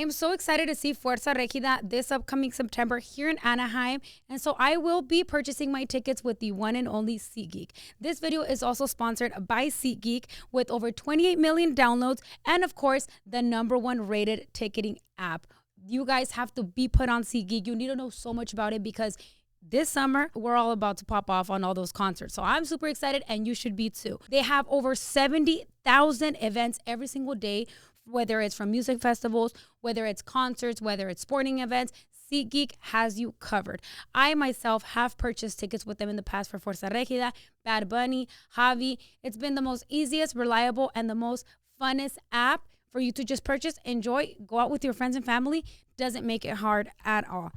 am so excited to see Fuerza Regida this upcoming September here in Anaheim. And so I will be purchasing my tickets with the one and only SeatGeek. This video is also sponsored by SeatGeek with over 28 million downloads and, of course, the #1 rated ticketing app. You guys have to be put on SeatGeek. You need to know so much about it because this summer, we're all about to pop off on all those concerts. So I'm super excited, and you should be too. They have over 70,000 events every single day, whether it's from music festivals, whether it's concerts, whether it's sporting events. SeatGeek has you covered. I myself have purchased tickets with them in the past for Fuerza Regida, Bad Bunny, Javi. It's been the most easiest, reliable, and the most funnest app for you to just purchase, enjoy, go out with your friends and family. Doesn't make it hard at all.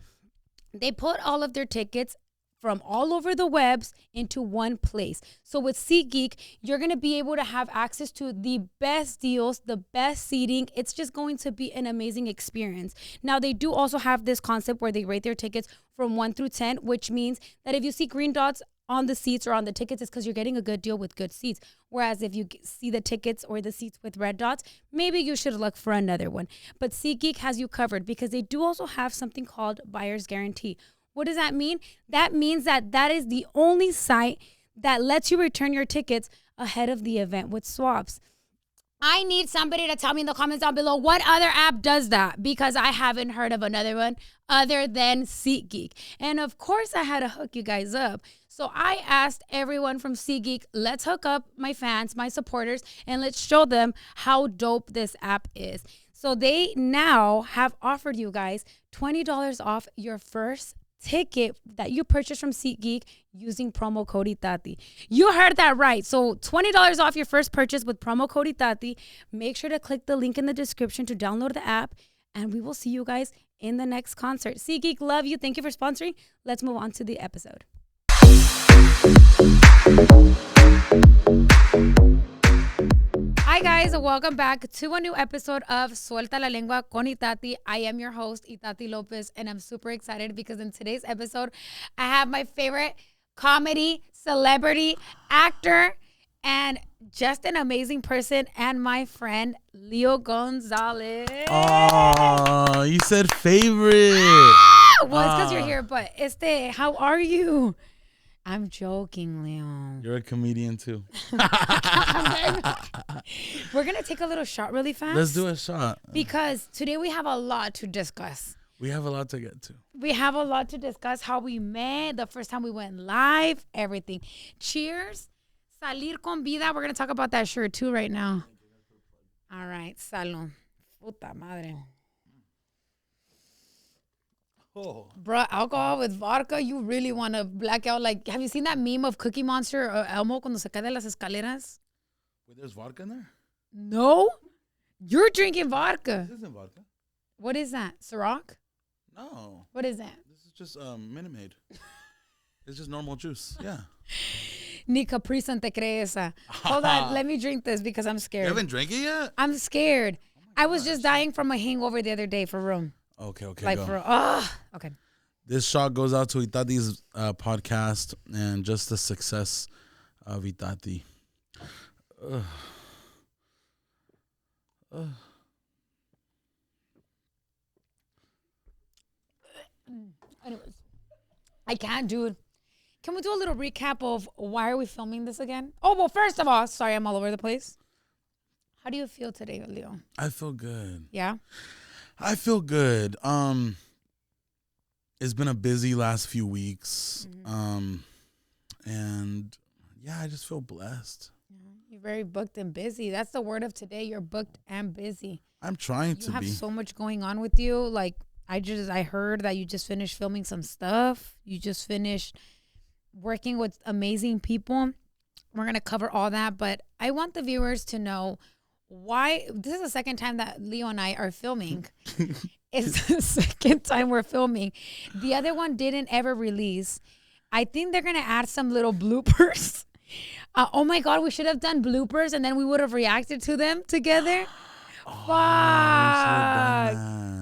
They put all of their tickets from all over the webs into one place. So with SeatGeek, you're going to be able to have access to the best deals, the best seating. It's just going to be an amazing experience. Now, they do also have this concept where they rate their tickets from 1 through 10, which means that if you see green dots on the seats or on the tickets, it's because you're getting a good deal with good seats. Whereas if you see the tickets or the seats with red dots, maybe you should look for another one. But SeatGeek has you covered because they do also have something called buyer's guarantee. What does that mean? That means that is the only site that lets you return your tickets ahead of the event with swaps. I need somebody to tell me in the comments down below what other app does that, because I haven't heard of another one other than SeatGeek. And of course, I had to hook you guys up. So I asked everyone from SeatGeek, let's hook up my fans, my supporters, and let's show them how dope this app is. So they now have offered you guys $20 off your first ticket that you purchase from SeatGeek using promo code Itati. You heard that right. So $20 off your first purchase with promo code Itati. Make sure to click the link in the description to download the app, and we will see you guys in the next concert. SeatGeek, love you. Thank you for sponsoring. Let's move on to the episode. Hi guys, welcome back to a new episode of Suelta La Lengua con Itati. I am your host, Itati Lopez, and I'm super excited because in today's episode, I have my favorite comedy, celebrity, actor, and just an amazing person, and my friend, Leo Gonzalez. Oh, you said favorite. Well, it's because you're here, but how are you? I'm joking, Leo. You're a comedian too. We're going to take a little shot really fast. Let's do a shot. Because today we have a lot to discuss. We have a lot to get to. We have a lot to discuss. How we met, the first time we went live, everything. Cheers. Salir con vida. We're going to talk about that shirt too right now. All right. Salud. Puta madre. Oh. Bro, alcohol with vodka, you really want to black out. Like, have you seen that meme of Cookie Monster or Elmo cuando se cae de las escaleras? Wait, there's vodka in there? No. You're drinking vodka. This isn't vodka. What is that? Ciroc? No. What is that? This is just Minute Maid. It's just normal juice. Yeah. Ni Capri Sun te cree esa. Hold on. Let me drink this because I'm scared. You haven't drank it yet? I'm scared. I was just dying from a hangover the other day for room. Okay, like go. Okay. This shot goes out to Itati's podcast and just the success of Itati. Anyways, I can't do it. Can we do a little recap of why are we filming this again? Oh, well, first of all, sorry, I'm all over the place. How do you feel today, Leo? I feel good. Yeah? I feel good. It's been a busy last few weeks. Mm-hmm. And yeah, I just feel blessed. You're very booked and busy. That's the word of today. You're booked and busy. I'm trying to be. You have so much going on with you. Like, I heard that you just finished filming some stuff. You just finished working with amazing people. We're going to cover all that, but I want the viewers to know why. This is the second time that Leo and I are filming. It's the second time we're filming. The other one didn't ever release. I think they're going to add some little bloopers. Oh my God, we should have done bloopers and then we would have reacted to them together. Fuck.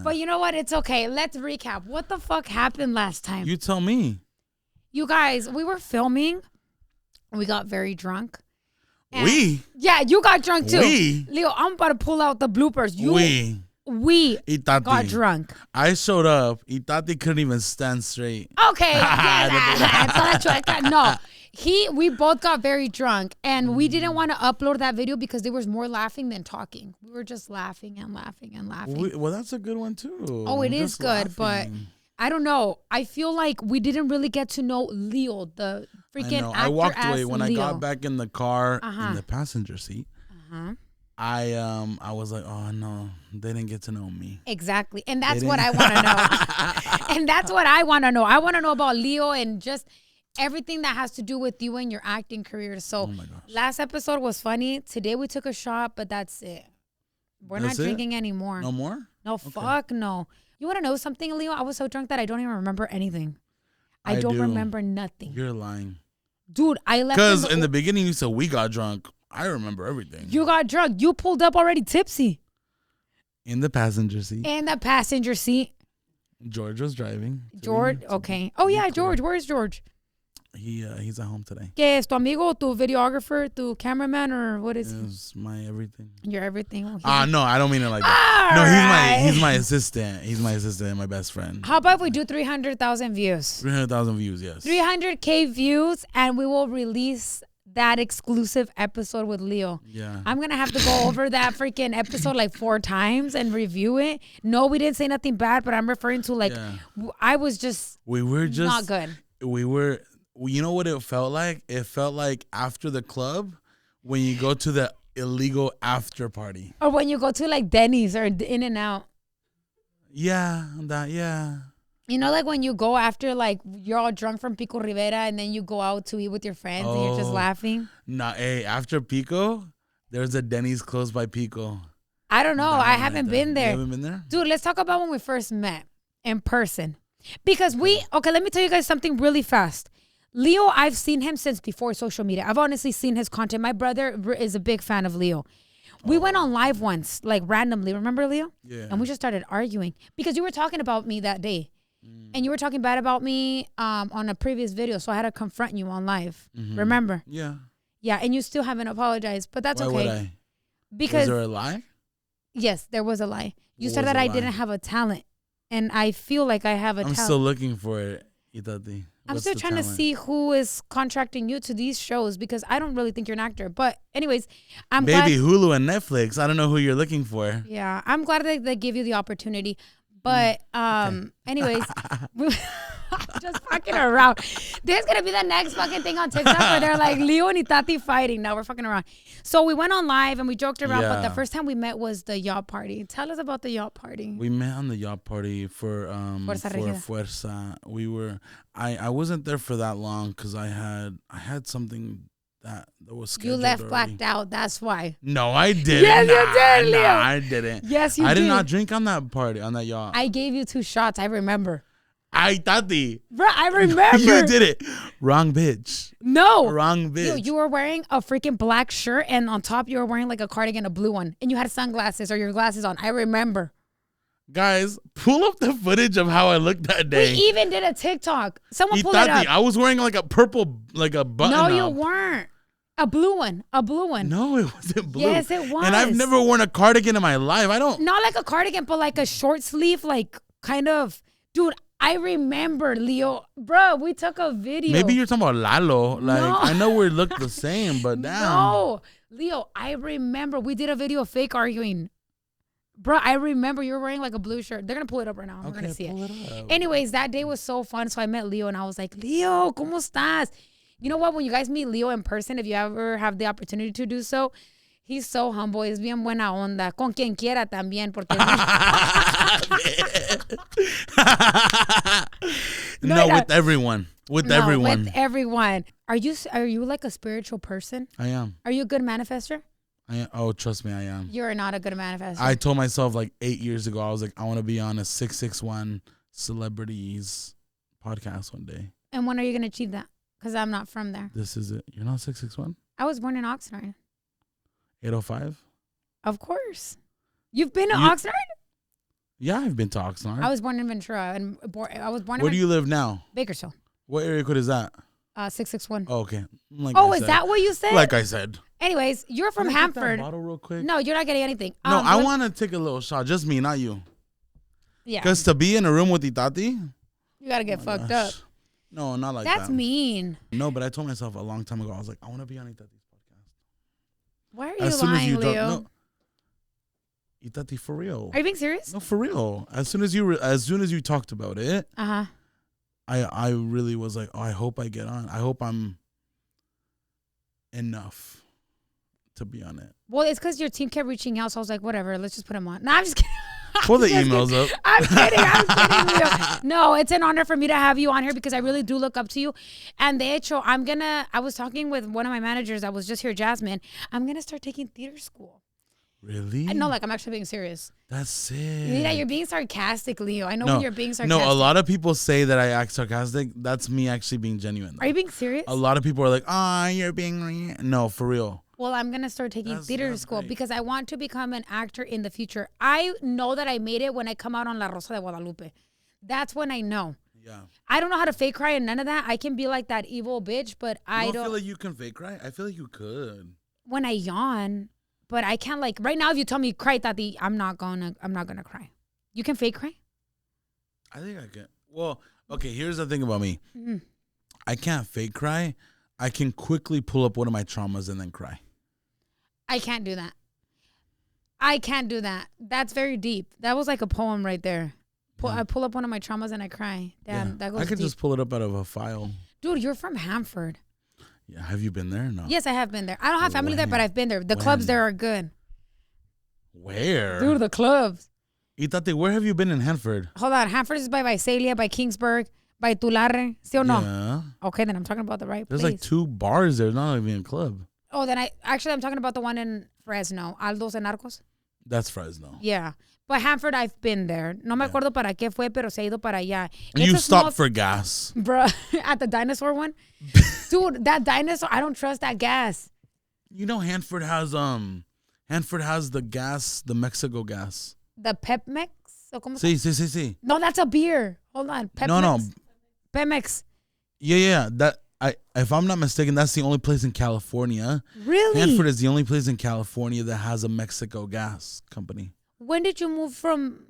But you know what? It's okay. Let's recap. What the fuck happened last time? You tell me. You guys, we were filming. We got very drunk. We? Yeah, you got drunk too. We? Leo, I'm about to pull out the bloopers. we Itati. got drunk. I showed up. Itati couldn't even stand straight. Okay, no. We both got very drunk, and we didn't want to upload that video because there was more laughing than talking. We were just laughing and laughing and laughing. Well, that's a good one too. Oh, it is good, but I don't know. I feel like we didn't really get to know Leo, the freaking actor. I walked away when Leo. I got back in the car in the passenger seat. I was like, oh no, they didn't get to know me. Exactly, and that's what I want to know. And that's what I want to know. I want to know about Leo and just everything that has to do with you and your acting career. So last episode was funny. Today we took a shot, but that's it. We're not drinking anymore. No more? No, okay. Fuck no. You want to know something, Leo? I was so drunk that I don't even remember anything. I don't remember nothing. You're lying. Dude, I left. Because in the beginning you said we got drunk. I remember everything. You got drunk. You pulled up already tipsy. In the passenger seat. In the passenger seat. George was driving. George, okay. Oh yeah, George. Where's George? He's at home today. ¿Qué es tu amigo, tu videographer, tu cameraman, or what is he? He's my everything. Your everything. No, I don't mean it like that. No, he's my assistant. He's my assistant and my best friend. How about if we do 300,000 views? 300,000 views, yes. 300K views, and we will release that exclusive episode with Leo. Yeah. I'm going to have to go over that freaking episode like 4 times and review it. No, we didn't say nothing bad, but I'm referring to like, I was just, we were just not good. We were, you know what it felt like? It felt like after the club when you go to the illegal after party. Or when you go to like Denny's or In-N-Out. Yeah, You know, like when you go after, like, you're all drunk from Pico Rivera and then you go out to eat with your friends and you're just laughing? Nah, hey, after Pico, there's a Denny's close by Pico. I don't know. I haven't been there. You haven't been there? Dude, let's talk about when we first met in person. Because okay, let me tell you guys something really fast. Leo, I've seen him since before social media. I've honestly seen his content. My brother is a big fan of Leo. We went on live once, like randomly. Remember, Leo? Yeah. And we just started arguing because you were talking about me that day. And you were talking bad about me on a previous video. So I had to confront you on live. Mm-hmm. Remember? Yeah. Yeah. And you still haven't apologized. But that's okay. Why would I? Because, was there a lie? Yes, there was a lie. You said that I didn't have a talent. And I feel like I have a talent. I'm still looking for it, Itati. I'm still trying to see who is contracting you to these shows because I don't really think you're an actor. But anyways, I'm glad. Maybe Hulu and Netflix. I don't know who you're looking for. Yeah, I'm glad that they give you the opportunity. But anyways, just fucking around. There's going to be the next fucking thing on TikTok where they're like Leo and Itati fighting. Now we're fucking around. So we went on live and we joked around. But the first time we met was the yacht party. Tell us about the yacht party. We met on the yacht party for Fuerza. We were, I wasn't there for that long because I had something that was scheduled. You left already. blacked out. That's why. No, I didn't. Yes, you did, Leo. I didn't. Yes, you did. I did not drink on that party, on that yacht. I gave you 2 shots. I remember. Itati. Bro, I remember. You did it. Wrong bitch. No. Wrong bitch. You were wearing a freaking black shirt and on top you were wearing like a cardigan, a blue one. And you had sunglasses or your glasses on. I remember. Guys, pull up the footage of how I looked that day. We even did a TikTok. Someone pull it up. I was wearing like a purple, like a button No, up. you weren't. A blue one. No, it wasn't blue. Yes, it was. And I've never worn a cardigan in my life. I don't. Not like a cardigan, but like a short sleeve, like kind of. Dude, I remember, Leo. Bro, we took a video. Maybe you're talking about Lalo. Like, no. I know we look the same, but damn. No. Leo, I remember we did a video of fake arguing. Bro, I remember you were wearing like a blue shirt. They're going to pull it up right now. We're going to see it. Anyways, that day was so fun. So I met Leo and I was like, Leo, ¿cómo estás? You know what? When you guys meet Leo in person, if you ever have the opportunity to do so, he's so humble. Es bien buena onda. Con quien quiera también. Porque with everyone. With everyone. Are you like a spiritual person? I am. Are you a good manifester? I am. Oh, trust me, I am. You're not a good manifester. I told myself like 8 years ago, I was like, I want to be on a 661 Celebrities podcast one day. And when are you going to achieve that? Because I'm not from there. This is it. You're not 661? I was born in Oxnard. 805? Of course. You've been to Oxnard? Yeah, I've been to Oxnard. I was born in Ventura. And I was born in Where do you live now? Bakersfield. What area code is that? 661. Oh, okay. Is that what you said? Like I said. Anyways, you're from Hanford. Bottle real quick? No, you're not getting anything. No, I want to take a little shot. Just me, not you. Yeah. Because to be in a room with Itati, you got to get fucked up. No, not like that. That's mean. No, but I told myself a long time ago, I was like, I want to be on Itati's podcast. Why are you lying, Leo? No, Itati, for real. Are you being serious? No, for real. As soon as you talked about it, I really was like, oh, I hope I get on. I hope I'm enough to be on it. Well, it's because your team kept reaching out, so I was like, whatever, let's just put him on. No, I'm just kidding. Pull the emails up. I'm kidding, Leo. No, it's an honor for me to have you on here because I really do look up to you. And de hecho, I was talking with one of my managers that was just here, Jasmine. I'm going to start taking theater school. Really? No, like I'm actually being serious. That's sick. Yeah, you're being sarcastic, Leo. I know when you're being sarcastic. No, a lot of people say that I act sarcastic. That's me actually being genuine. Are you being serious? A lot of people are like, you're being... No, for real. Well, I'm going to start taking theater school because I want to become an actor in the future. I know that I made it when I come out on La Rosa de Guadalupe. That's when I know. Yeah. I don't know how to fake cry and none of that. I can be like that evil bitch, but I don't... feel like you can fake cry? I feel like you could. When I yawn, but I can't like... Right now, if you tell me cry, Tati, I'm not gonna cry. You can fake cry? I think I can. Well, okay, here's the thing about me. Mm-hmm. I can't fake cry. I can quickly pull up one of my traumas and then cry. I can't do that. I can't do that. That's very deep. That was like a poem right there. I pull up one of my traumas and I cry. Damn, that goes I could deep. just pull it up out of a file. Dude, you're from Hanford. Yeah, have you been there? No. Yes, I have been there. I don't have family there, but I've been there. The clubs there are good. Where? Dude, the clubs. Itati, where have you been in Hanford? Hold on. Hanford is by Visalia, by Kingsburg, by Tulare. ¿Sí o no? Yeah. Okay, then I'm talking about the right There's place. like 2 bars there. Not even a club. Oh, then I'm talking about the one in Fresno. Aldo's and Arcos. That's Fresno. Yeah. But Hanford, I've been there. No me acuerdo para qué fue, pero se ha ido para allá. You stopped for gas. Bruh, at the dinosaur one? Dude, that dinosaur, I don't trust that gas. You know Hanford has the gas, the Mexico gas. The Pepmex? Sí. No, that's a beer. Hold on. Pepmex. No. Pemex. Yeah. If I'm not mistaken, that's the only place in California. Really? Hanford is the only place in California that has a Mexico gas company. When did you move from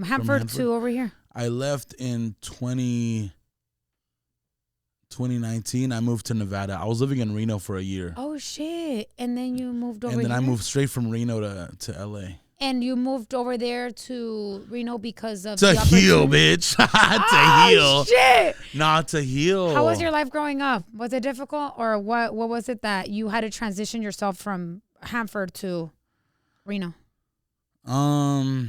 Hanford to over here? I left in 2019. I moved to Nevada. I was living in Reno for a year. Oh, shit. And then you moved over here? And then I moved straight from Reno to LA. And you moved over there to Reno because of to heal, bitch. To heal. Shit. Not to heal. How was your life growing up? Was it difficult, or what was it that you had to transition yourself from Hanford to Reno? Yeah,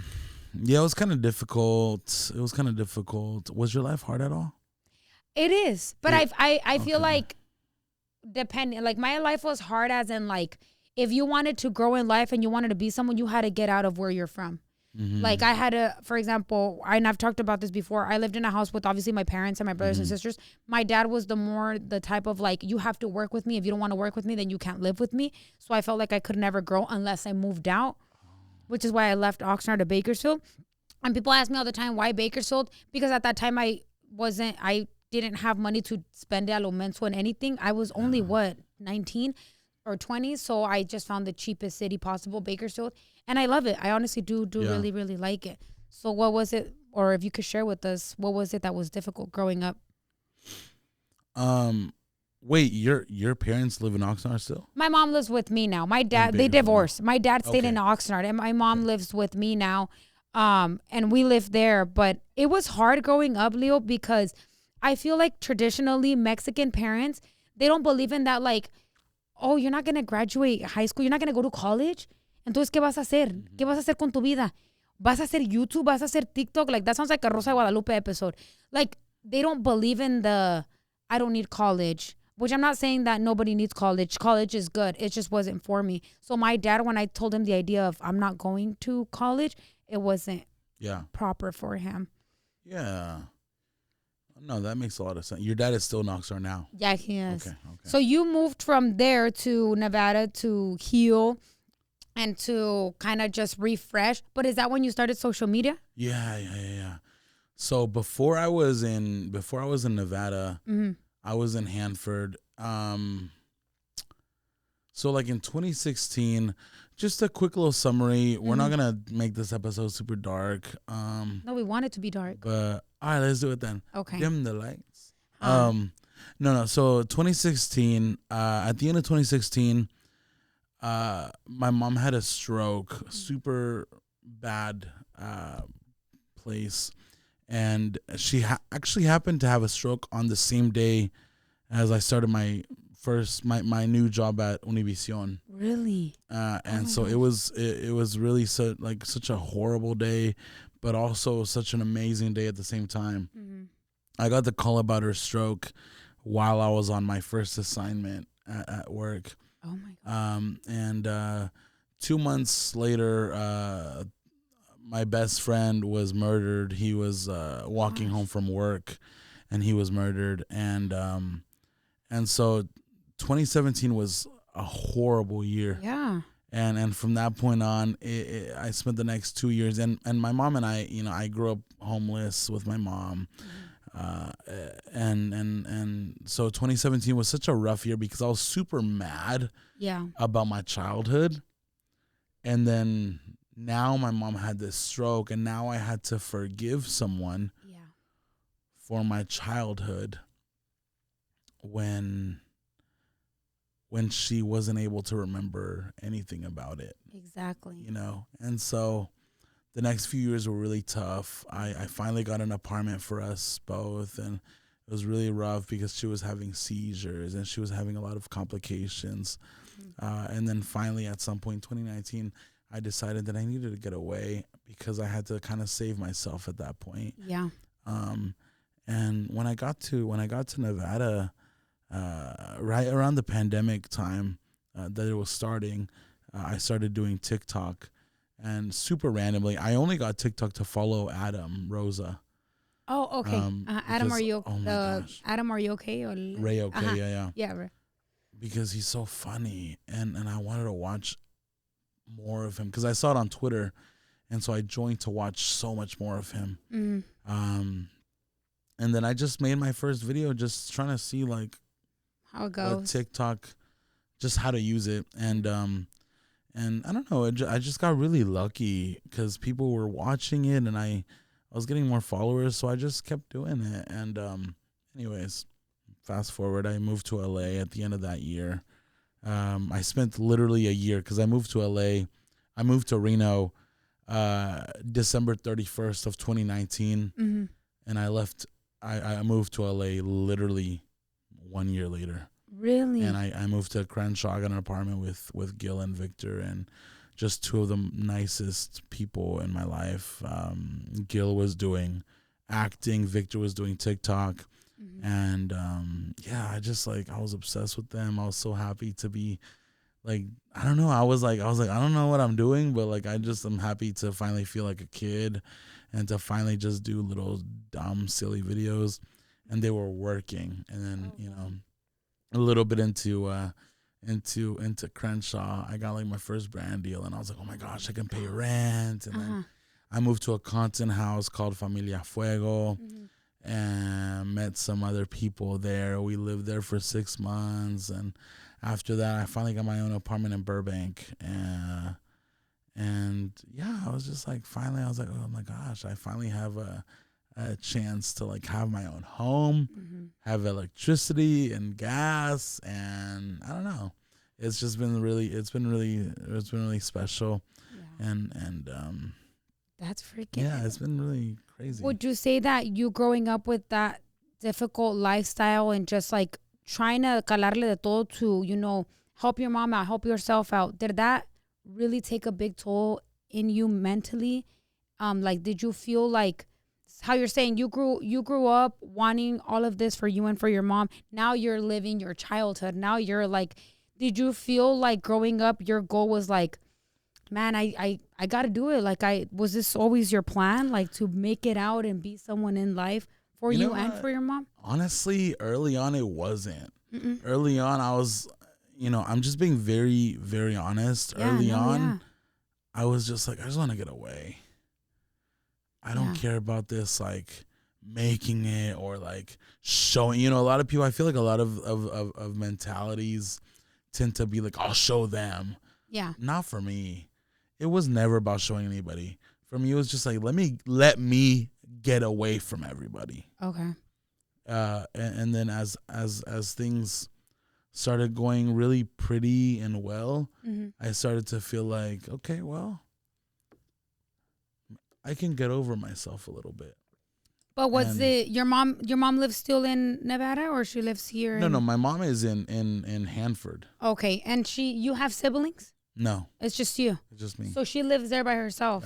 it was kind of difficult. Was your life hard at all? It is, but I feel like depending, like my life was hard as in like, if you wanted to grow in life and you wanted to be someone, you had to get out of where you're from. Mm-hmm. Like I had to, for example, and I've talked about this before. I lived in a house with obviously my parents and my brothers and sisters. My dad was the type of like, you have to work with me. If you don't want to work with me, then you can't live with me. So I felt like I could never grow unless I moved out, which is why I left Oxnard to Bakersfield. And people ask me all the time, why Bakersfield? Because at that time I didn't have money to spend a lo menso on anything. I was only 19 or 20, so I just found the cheapest city possible, Bakersfield, and I love it. I honestly do really, really like it. So what was it, or if you could share with us, what was it that was difficult growing up? Wait, your parents live in Oxnard still? My mom lives with me now. My dad, they divorced. My dad stayed in Oxnard, and my mom lives with me now. And we live there, but it was hard growing up, Leo, because I feel like traditionally Mexican parents, they don't believe in that, like, oh, you're not going to graduate high school. You're not going to go to college. Entonces, ¿qué vas a hacer? ¿Qué vas a hacer con tu vida? ¿Vas a hacer YouTube? ¿Vas a hacer TikTok? Like, that sounds like a Rosa de Guadalupe episode. Like, they don't believe in I don't need college, which I'm not saying that nobody needs college. College is good. It just wasn't for me. So my dad, when I told him the idea of I'm not going to college, it wasn't proper for him. Yeah. No, that makes a lot of sense. Your dad is still in Oxnard now. Yeah, he is. Okay. So you moved from there to Nevada to heal and to kind of just refresh. But is that when you started social media? Yeah. So before I was in Nevada, I was in Hanford. So like in 2016, just a quick little summary. We're not gonna make this episode super dark. No, we want it to be dark. But all right, let's do it then. Okay. Dim the lights. No. So 2016. At the end of 2016, my mom had a stroke. Super bad place, and she actually happened to have a stroke on the same day as I started my new job at Univision. Really? And so gosh. it was really such a horrible day, but also such an amazing day at the same time. Mm-hmm. I got the call about her stroke while I was on my first assignment at work. Oh my God. And 2 months later, my best friend was murdered. He was walking home from work, and he was murdered. And so 2017 was a horrible year. Yeah. And from that point on, I spent the next 2 years, and my mom and I, I grew up homeless with my mom. And so 2017 was such a rough year because I was super mad about my childhood. And then now my mom had this stroke, and now I had to forgive someone for my childhood when she wasn't able to remember anything about it. Exactly. And so the next few years were really tough. I finally got an apartment for us both, and it was really rough because she was having seizures and she was having a lot of complications. And then finally at some point in 2019, I decided that I needed to get away because I had to kind of save myself at that point. Yeah. And when I got to Nevada, right around the pandemic time that it was starting, I started doing TikTok. And super randomly, I only got TikTok to follow Adam Rosa. Oh, okay. Adam, are you? Oh my gosh. Adam, are you okay? Or Ray, okay, yeah. Yeah, right. Because he's so funny, and I wanted to watch more of him because I saw it on Twitter, and so I joined to watch so much more of him. Mm-hmm. And then I just made my first video, just trying to see like how it goes. TikTok, just how to use it, and I don't know, I just got really lucky because people were watching it, and I was getting more followers, so I just kept doing it. And anyways, fast forward, I moved to LA at the end of that year. I spent literally a year because I moved to LA. I moved to Reno December 31st of 2019, and I left. I moved to LA literally 1 year later. Really? And I moved to Crenshaw. I got an apartment with Gil and Victor, and just two of the nicest people in my life. Gil was doing acting. Victor was doing TikTok. And I just I was obsessed with them. I was so happy to be I don't know. I was like, I don't know what I'm doing, but I'm happy to finally feel like a kid and to finally just do little dumb, silly videos. And they were working. And then, a little bit into Crenshaw, I got my first brand deal, and I was like, oh my gosh, I can pay rent. And then I moved to a content house called Familia Fuego, and met some other people there. We lived there for 6 months, and after that, I finally got my own apartment in Burbank. And I was just finally, I was like, oh my gosh, I finally have a chance to have my own home, have electricity and gas, and I don't know. It's just been really special, and that's freaking. Yeah, it's been really crazy. Would you say that you growing up with that difficult lifestyle and just trying to calarle de todo to help your mom out, help yourself out, did that really take a big toll in you mentally? Did you feel how you're saying you grew up wanting all of this for you and for your mom? Now you're living your childhood. Now you're did you feel growing up your goal was man, I got to do it? Was this always your plan, to make it out and be someone in life for you and for your mom? Honestly, early on, it wasn't. Early on, I was, I'm just being very, very honest. Early on, I was just I just want to get away. I don't care about this, making it or showing, a lot of people, I feel a lot of mentalities tend to be like, I'll show them. Yeah. Not for me. It was never about showing anybody. For me, it was just like, let me get away from everybody. Okay. And then as things started going really pretty and well, I started to feel like, okay, well, I can get over myself a little bit. But what's your mom lives still in Nevada, or she lives here? No, my mom is in Hanford. Okay. And you have siblings? No. It's just you. It's just me. So she lives there by herself.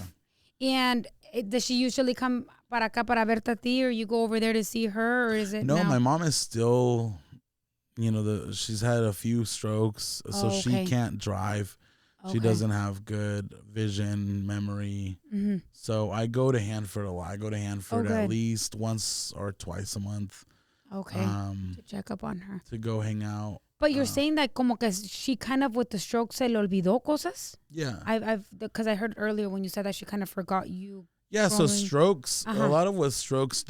Yeah. And does she usually come para acá para verte a ti, or you go over there to see her, or is it No, now? my mom is still, she's had a few strokes, so she can't drive. Okay. She doesn't have good vision, memory. Mm-hmm. So I go to Hanford a lot. I go to Hanford at least once or twice a month. Okay. To check up on her. To go hang out. But you're saying that como que she kind of with the stroke se le olvidó cosas? Yeah. Because I heard earlier when you said that she kind of forgot you. Yeah, so strokes, a lot of what strokes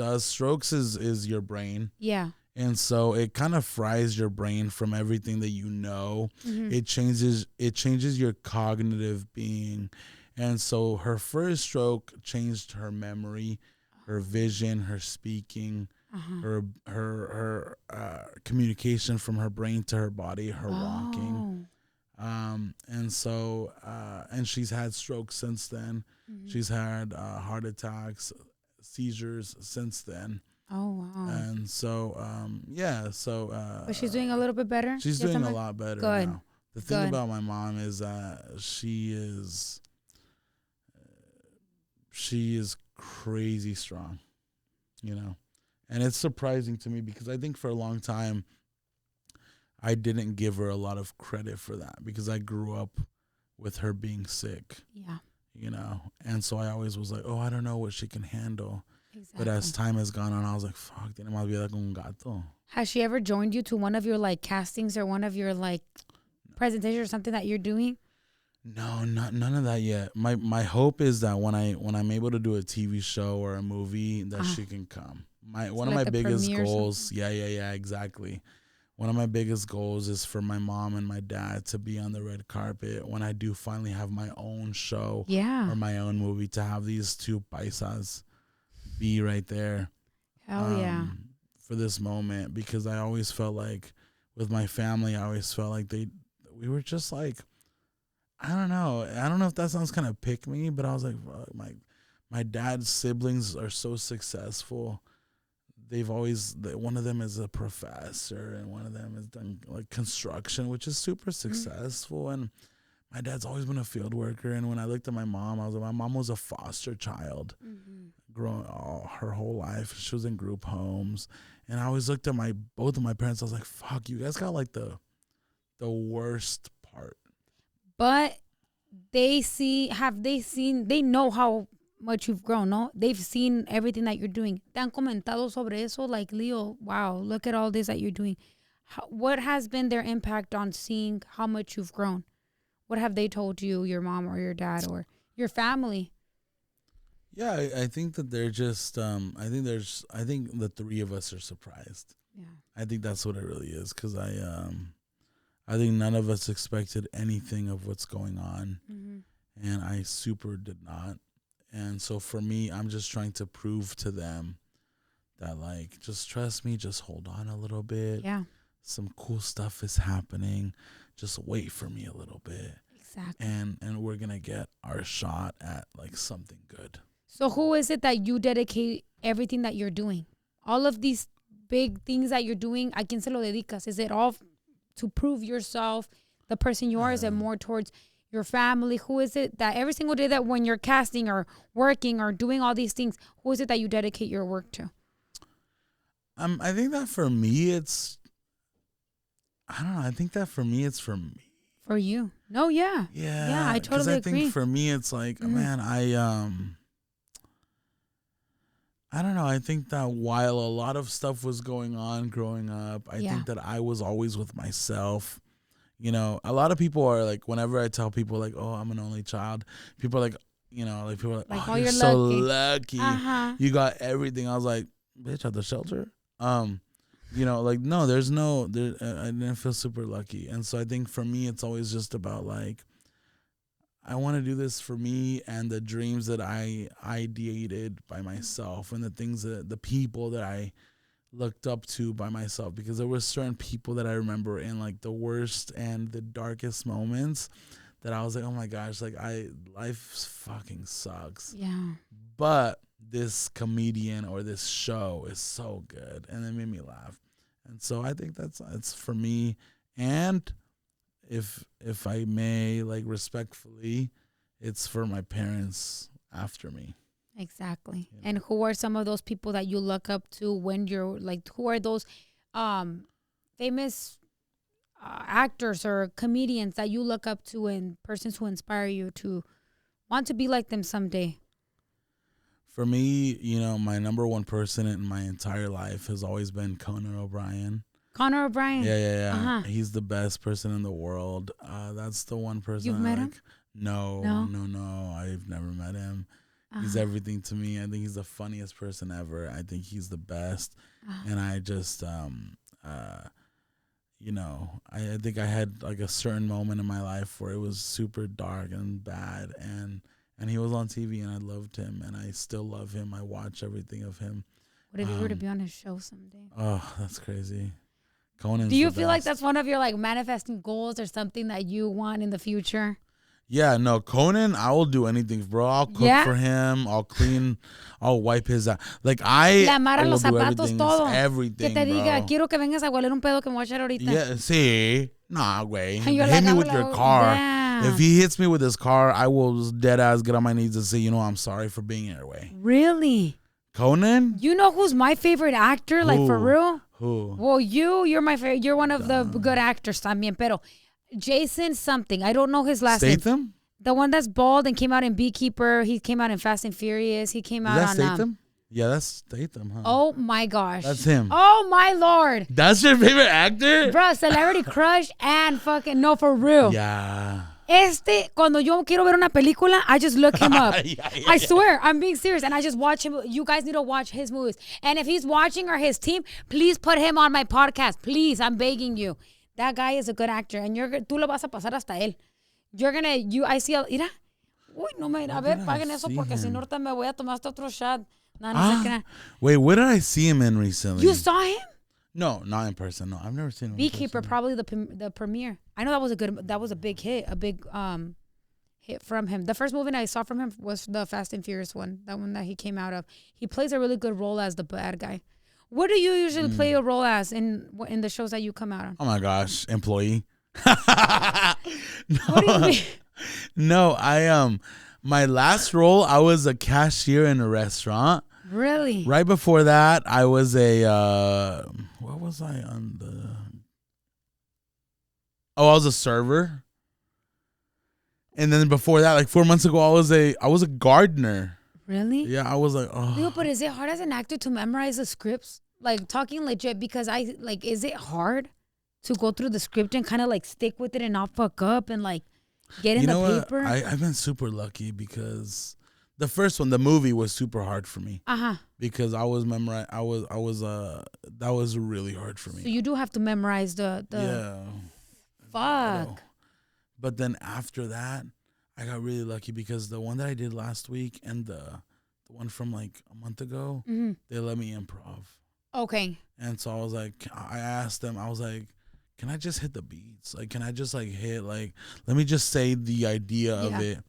is your brain. Yeah. And so it kind of fries your brain from everything that you know. Mm-hmm. It changes your cognitive being. And so her first stroke changed her memory, her vision, her speaking, her communication from her brain to her body, her walking. And so and she's had strokes since then. Mm-hmm. She's had heart attacks, seizures since then. Oh, wow. And so, but she's doing a little bit better? She's doing a lot better now. The thing about my mom is that she is crazy strong, And it's surprising to me because I think for a long time, I didn't give her a lot of credit for that because I grew up with her being sick. Yeah. And so I always was like, oh, I don't know what she can handle. Exactly. But as time has gone on, I was like, fuck, tiene más vida que un gato. Has she ever joined you to one of your castings or one of your presentations or something that you're doing? No, none of that yet. My hope is that when I'm able to do a TV show or a movie, that she can come. One of my biggest goals, exactly. One of my biggest goals is for my mom and my dad to be on the red carpet when I do finally have my own show or my own movie, to have these two paisas be right there. Hell yeah. For this moment, because I always felt like with my family, I always felt like we were just like, I don't know if that sounds kind of pick me, but I was like, my dad's siblings are so successful. They've always, one of them is a professor and one of them has done construction, which is super successful. And my dad's always been a field worker. And when I looked at my mom, I was like, my mom was a foster child, growing her whole life. She was in group homes. And I always looked at both of my parents. I was like, fuck, you guys got the worst part. But they know how much you've grown, no? They've seen everything that you're doing. Te han comentado sobre eso? Like, Leo, wow, look at all this that you're doing. What has been their impact on seeing how much you've grown? What have they told you, your mom or your dad or your family? Yeah, I think that they're just, I think the three of us are surprised. Yeah. I think that's what it really is, because I think none of us expected anything of what's going on, and I super did not. And so for me, I'm just trying to prove to them that, just trust me, just hold on a little bit. Yeah. Some cool stuff is happening. Just wait for me a little bit. Exactly. And we're going to get our shot at, something good. So who is it that you dedicate everything that you're doing? All of these big things that you're doing, ¿a quién se lo dedicas? Is it all to prove yourself, the person you are? Is it more towards your family? Who is it that every single day that when you're casting or working or doing all these things, who is it that you dedicate your work to? I think that for me, it's, I don't know. I think that for me, it's for me. For you. No, yeah. Yeah. Yeah, I totally agree. I think for me, it's man, I don't know. I think that while a lot of stuff was going on growing up, I think that I was always with myself. A lot of people are whenever I tell people oh, I'm an only child, people are people are oh, you're so lucky. You got everything. I was like, bitch, at the shelter. like, no, there's no, I didn't feel super lucky. And so I think for me, it's always just about like, I want to do this for me and the dreams that I ideated by myself and the things the people that I looked up to by myself, because there were certain people that I remember in like the worst and the darkest moments that I was like, oh my gosh, like life fucking sucks. Yeah. But this comedian or this show is so good and it made me laugh. And so I think it's for me. And if I may, like, respectfully, it's for my parents after me. Exactly. You know? And who are some of those people that you look up to when you're like, who are those famous actors or comedians that you look up to and persons who inspire you to want to be like them someday? For me, my number one person in my entire life has always been Conan O'Brien. Conor O'Brien. Yeah. Uh-huh. He's the best person in the world. That's the one person. You've met him? No. I've never met him. He's everything to me. I think he's the funniest person ever. I think he's the best. And I just, I think I had like a certain moment in my life where it was super dark and bad. And he was on TV and I loved him and I still love him. I watch everything of him. What if you were to be on his show someday? Oh, that's crazy. Conan's Do you feel like that's one of your like manifesting goals or something that you want in the future? Yeah, no, Conan, I will do anything, bro. I'll cook for him. I'll clean. I'll wipe his ass. Like, I will los do zapatos, todo. Everything, que te diga, bro. Quiero que vengas a hueler un pedo que me voy a echar ahorita. Yeah, sí. Nah, güey. Hit me with your car. Yeah. If he hits me with his car, I will dead ass get on my knees and say, I'm sorry for being in your way. Really? Conan? You know who's my favorite actor? Who? Like, for real? Who? Well, you're my favorite. You're one of the good actors también, pero Jason something. I don't know his last name. Statham? The one that's bald and came out in Beekeeper. He came out in Fast and Furious. He came out on Statham? Yeah, that's Statham, huh? Oh my gosh. That's him. Oh my Lord. That's your favorite actor? Bro, celebrity crush and fucking no, for real. Yeah. Cuando yo quiero ver una película, I just look him up. I swear, I'm being serious. And I just watch him. You guys need to watch his movies. And if he's watching or his team, please put him on my podcast. Please, I'm begging you. That guy is a good actor. And tú lo vas a pasar hasta él. I see, mira. Uy, no me, a ver, paguen eso porque si no ahorita me voy a tomar hasta otro shot. Wait, what did I see him in recently? You saw him? No, not in person. No, I've never seen him. Beekeeper, probably the premiere. I know that was a big hit, hit from him. The first movie I saw from him was the Fast and Furious one, that one that he came out of. He plays a really good role as the bad guy. What do you usually play a role as in the shows that you come out on? Oh my gosh, employee. No. What do you mean? No, my last role, I was a cashier in a restaurant. Really? Right before that, I was what was I on the? Oh, I was a server. And then before that, like 4 months ago, I was a gardener. Really? Yeah, I was like, oh. No, but is it hard as an actor to memorize the scripts? Like, talking legit, because is it hard to go through the script and kind of like stick with it and not fuck up and like get in the paper? I've been super lucky because the first one, the movie, was super hard for me. Because I was memorizing. That was really hard for me. So you do have to memorize the. Yeah. Fuck. But then after that, I got really lucky because the one that I did last week and the one from like a month ago, they let me improv. Okay. And so I was like, I asked them, I was like, can I just hit the beats? Like, can I just like hit, like, let me just say the idea of it.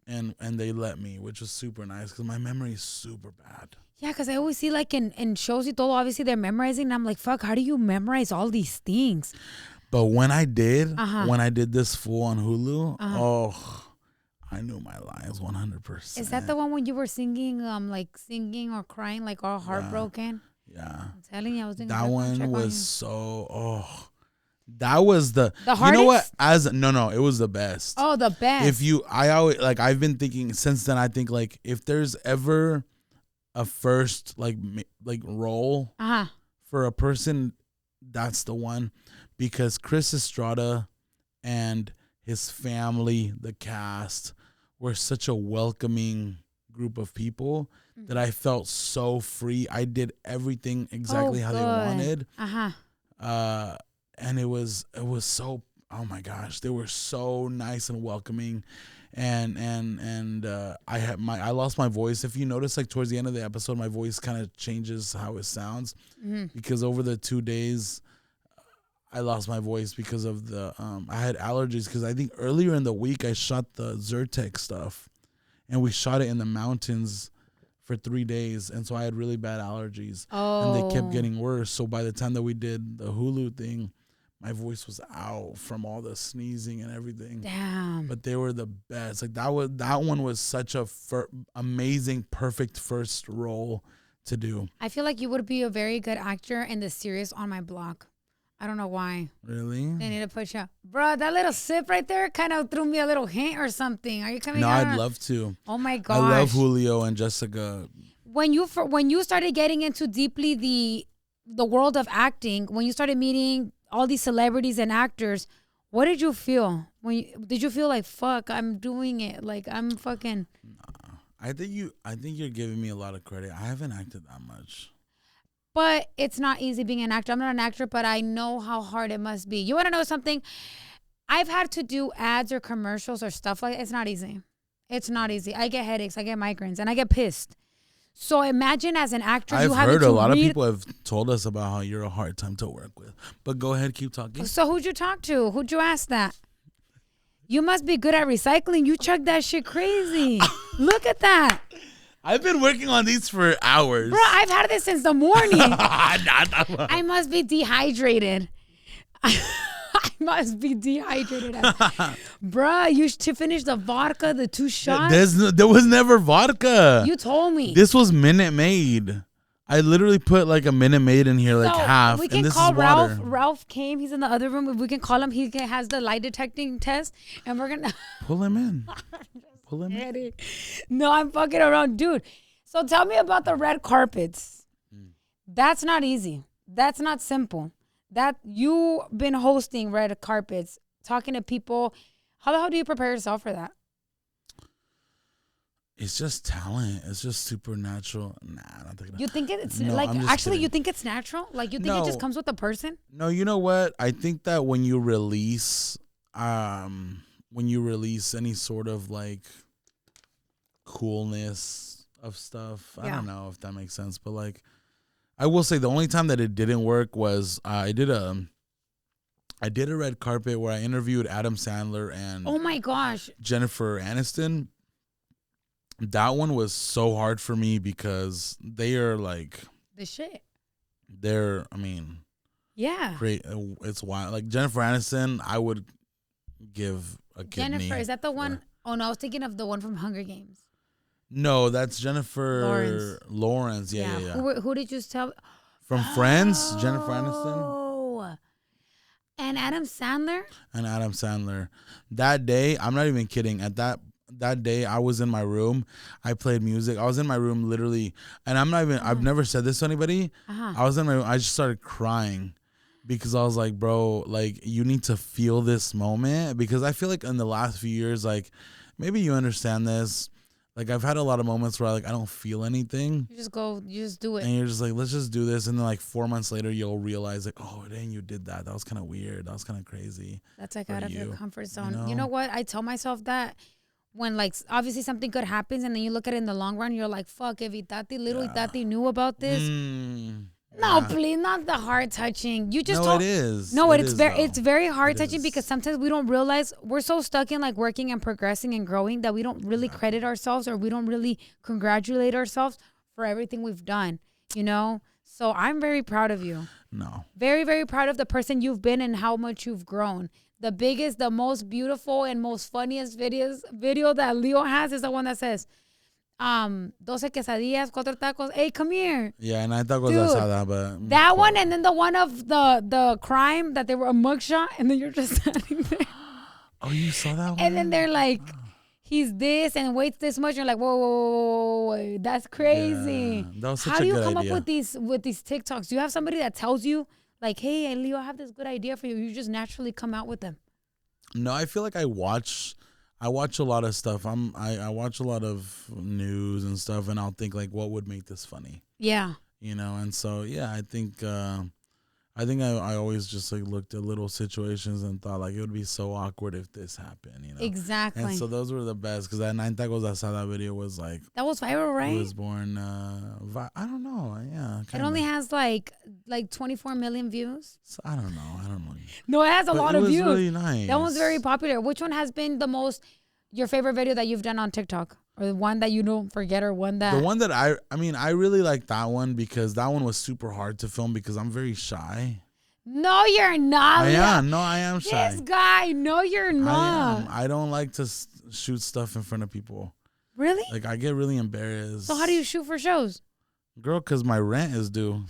And they let me, which was super nice because my memory is super bad. Yeah, because I always see like in shows y todo, obviously they're memorizing. And I'm like, fuck, how do you memorize all these things? But when I did this full on Hulu, I knew my lines 100%. Is that the one when you were singing or crying, like all heartbroken? Yeah. I'm telling you, I was thinking that one was so, that was the hardest? You know what? It was the best. Oh, the best. I've been thinking since then, I think like if there's ever a first like role for a person, that's the one, because Chris Estrada and his family, the cast, were such a welcoming group of people that I felt so free. I did everything exactly how they wanted. And it was so, oh my gosh, they were so nice and welcoming. And I lost my voice. If you notice, like towards the end of the episode, my voice kind of changes how it sounds because over the 2 days I lost my voice because of the I had allergies, because I think earlier in the week I shot the Zyrtec stuff, and we shot it in the mountains for 3 days, and so I had really bad allergies, and they kept getting worse. So by the time that we did the Hulu thing, my voice was out from all the sneezing and everything. Damn. But they were the best. Like that one was such a amazing, perfect first role to do. I feel like you would be a very good actor in the series On My Block. I don't know why. Really? They need to push you. Bro, that little sip right there kind of threw me a little hint or something. Are you coming? No, I'd love to. Oh my gosh. I love Julio and Jessica. When you started getting into deeply the world of acting, when you started meeting all these celebrities and actors, what did you feel? Did you feel like, fuck, I'm doing it? Like I'm fucking. Nah. I think you're giving me a lot of credit. I haven't acted that much. But it's not easy being an actor. I'm not an actor, but I know how hard it must be. You want to know something? I've had to do ads or commercials or stuff like that. It's not easy. It's not easy. I get headaches. I get migraines. And I get pissed. So imagine as an actor, I've heard a lot of people have told us about how you're a hard time to work with. But go ahead, keep talking. So who'd you talk to? Who'd you ask that? You must be good at recycling. You chug that shit crazy. Look at that. I've been working on these for hours. Bro, I've had this since the morning. I must be dehydrated. I must be dehydrated. Bruh, you should finish the vodka, the 2 shots. There was never vodka. You told me. This was Minute Maid. I literally put like a Minute Maid in here, like half. We can call Ralph. Ralph came. He's in the other room. We can call him. He has the lie detecting test. And we're going to... Pull him in. Pull him in. No, I'm fucking around. Dude, so tell me about the red carpets. That's not easy. That's not simple. That you've been hosting red carpets, talking to people. How the hell do you prepare yourself for that? It's just talent. It's just supernatural. Nah, I don't think. You think it's no, like actually? kidding. You think it's natural? Like you think it just comes with the person? No, you know what? I think that when you release, any sort of like coolness of stuff, I don't know if that makes sense, but like, I will say the only time that it didn't work was I did a red carpet where I interviewed Adam Sandler and oh my gosh, Jennifer Aniston. That one was so hard for me because they are like the shit. They're, I mean, yeah, great. It's wild. Like Jennifer Aniston, I would give a kidney. Jennifer, is that the one? Oh no, I was thinking of the one from Hunger Games. No, that's Jennifer Lawrence. Yeah. Who did you tell? From Friends, Jennifer Aniston. Oh, and Adam Sandler. That day, I'm not even kidding. At that day, I was in my room. I played music. I was in my room literally, and I've never said this to anybody. I was in my room. I just started crying because I was like, bro, like you need to feel this moment, because I feel like in the last few years, like maybe you understand this. Like I've had a lot of moments where like I don't feel anything. You just do it. And you're just like, let's just do this. And then like 4 months later, you'll realize like, oh, dang, you did that. That was kind of weird. That was kind of crazy. That's like out of your comfort zone. You know what? I tell myself that when like obviously something good happens and then you look at it in the long run, you're like, fuck, if Itati knew about this. No, please, not the heart touching. You just it is. No, it's very heart touching because sometimes we don't realize we're so stuck in like working and progressing and growing that we don't really credit ourselves, or we don't really congratulate ourselves for everything we've done, you know? So I'm very proud of you. No. Very, very proud of the person you've been and how much you've grown. The biggest, the most beautiful and most funniest video that Leo has is the one that says, 12 quesadillas, 4 tacos. Hey, come here. Yeah, and I thought it was asada, but that one, and then the one of the crime that they were a mugshot, and then you're just standing there. Oh, you saw that one? And then they're like, he's this and weights this much. You're like, whoa, that's crazy. Yeah, that was such How a do you good come idea. up with these TikToks? Do you have somebody that tells you like, hey, Leo, I have this good idea for you? You just naturally come out with them. No, I feel like I watch I watch a lot of stuff. I watch a lot of news and stuff, and I'll think like, what would make this funny? Yeah. And so yeah, I always just like looked at little situations and thought like it would be so awkward if this happened. Exactly. And so those were the best because that Nine Tacos I saw that video was like that was viral, right? It was born. I don't know. Yeah, it only has like 24 million views. So, I don't know. No, it has a lot of views. It was really nice. That one's very popular. Which one has been your favorite video that you've done on TikTok? Or the one that you don't forget, or one that... The one that I really like that one because that one was super hard to film because I'm very shy. No, you're not. I am shy. This guy, no, you're not. I don't like to shoot stuff in front of people. Really? Like, I get really embarrassed. So how do you shoot for shows? Girl, because my rent is due.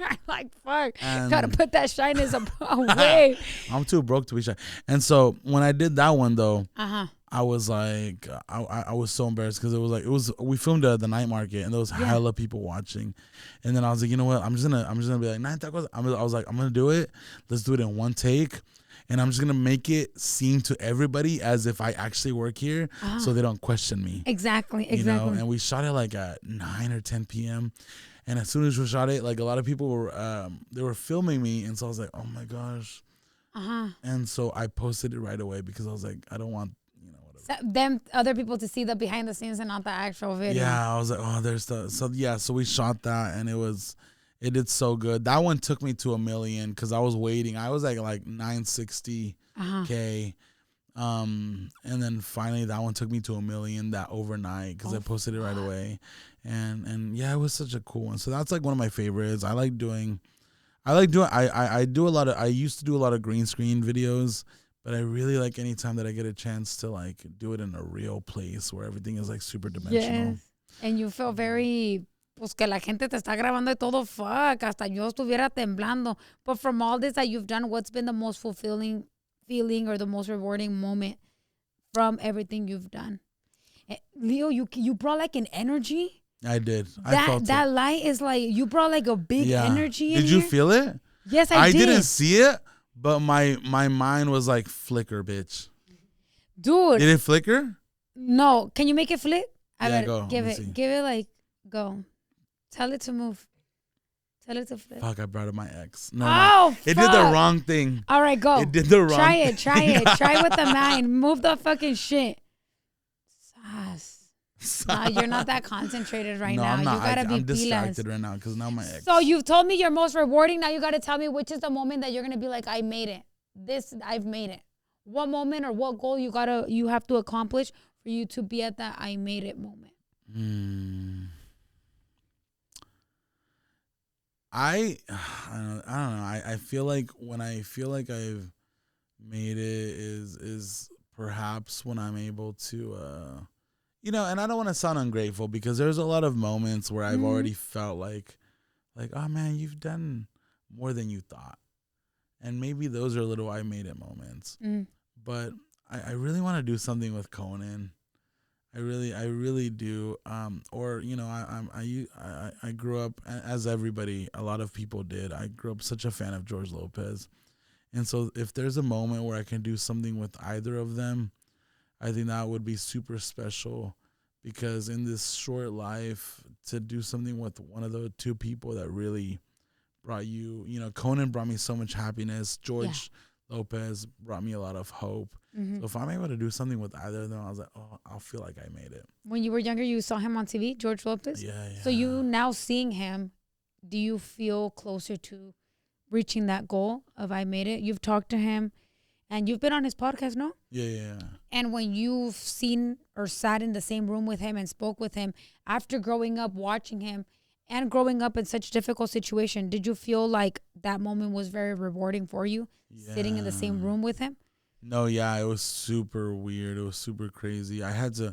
I'm like, fuck. Gotta put that shyness away. I'm too broke to be shy. And so when I did that one, though... Uh-huh. I was like, I was so embarrassed because we filmed at the night market and there was hella people watching, and then I was like, you know what, I'm just gonna be like Nine Tacos. I was like, I'm gonna do it. Let's do it in one take, and I'm just gonna make it seem to everybody as if I actually work here, so they don't question me. Exactly. And we shot it like at 9 or 10 p.m. And as soon as we shot it, like a lot of people were they were filming me, and so I was like, oh my gosh. And so I posted it right away because I was like, I don't want. Them other people to see the behind the scenes and not the actual video. Yeah, I was like, oh, there's so we shot that and it did so good. That one took me to 1 million because I was waiting. I was like 960K. And then finally that one took me to 1 million that overnight because I posted it right away. And yeah, it was such a cool one. So that's like one of my favorites. I used to do a lot of green screen videos. But I really like any time that I get a chance to like do it in a real place where everything is like super dimensional. Yes. And you feel very, pues que la gente te está grabando y todo, fuck, hasta yo estuviera temblando. But from all this that you've done, what's been the most fulfilling feeling or the most rewarding moment from everything you've done? Leo, you brought like an energy. I did. I felt that light is like, you brought like a big energy in Did you here. feel it? Yes, I did. I didn't see it. But my mind was like, flicker, bitch. Dude. Did it flicker? No. Can you make it flip? Go. Give it like, go. Tell it to move. Tell it to flip. Fuck, I brought up my ex. It did the wrong thing. All right, go. It did the wrong thing. Try it. Try with the mind. Move the fucking shit. Nah, you're not that concentrated right now. I'm not. You gotta be I'm distracted right now because now my ex. So you've told me your most rewarding. Now you gotta tell me which is the moment that you're gonna be like, I made it. I've made it. What moment or what goal you have to accomplish for you to be at that I made it moment? I don't know. I feel like when I feel like I've made it is perhaps when I'm able to and I don't want to sound ungrateful because there's a lot of moments where I've already felt like, oh man, you've done more than you thought. And maybe those are little I made it moments. But I really want to do something with Conan. I really do. I grew up, as everybody, a lot of people did. I grew up such a fan of George Lopez. And so if there's a moment where I can do something with either of them, I think that would be super special because in this short life, to do something with one of the two people that really brought Conan brought me so much happiness. George Lopez brought me a lot of hope. So if I'm able to do something with either of them, I was like, oh, I'll feel like I made it. When you were younger, you saw him on TV, George Lopez? Yeah. So you now seeing him, do you feel closer to reaching that goal of I made it? You've talked to him. And you've been on his podcast, no? Yeah. And when you've seen or sat in the same room with him and spoke with him, after growing up, watching him, and growing up in such a difficult situation, did you feel like that moment was very rewarding for you, sitting in the same room with him? No, yeah, it was super weird. It was super crazy. I had to,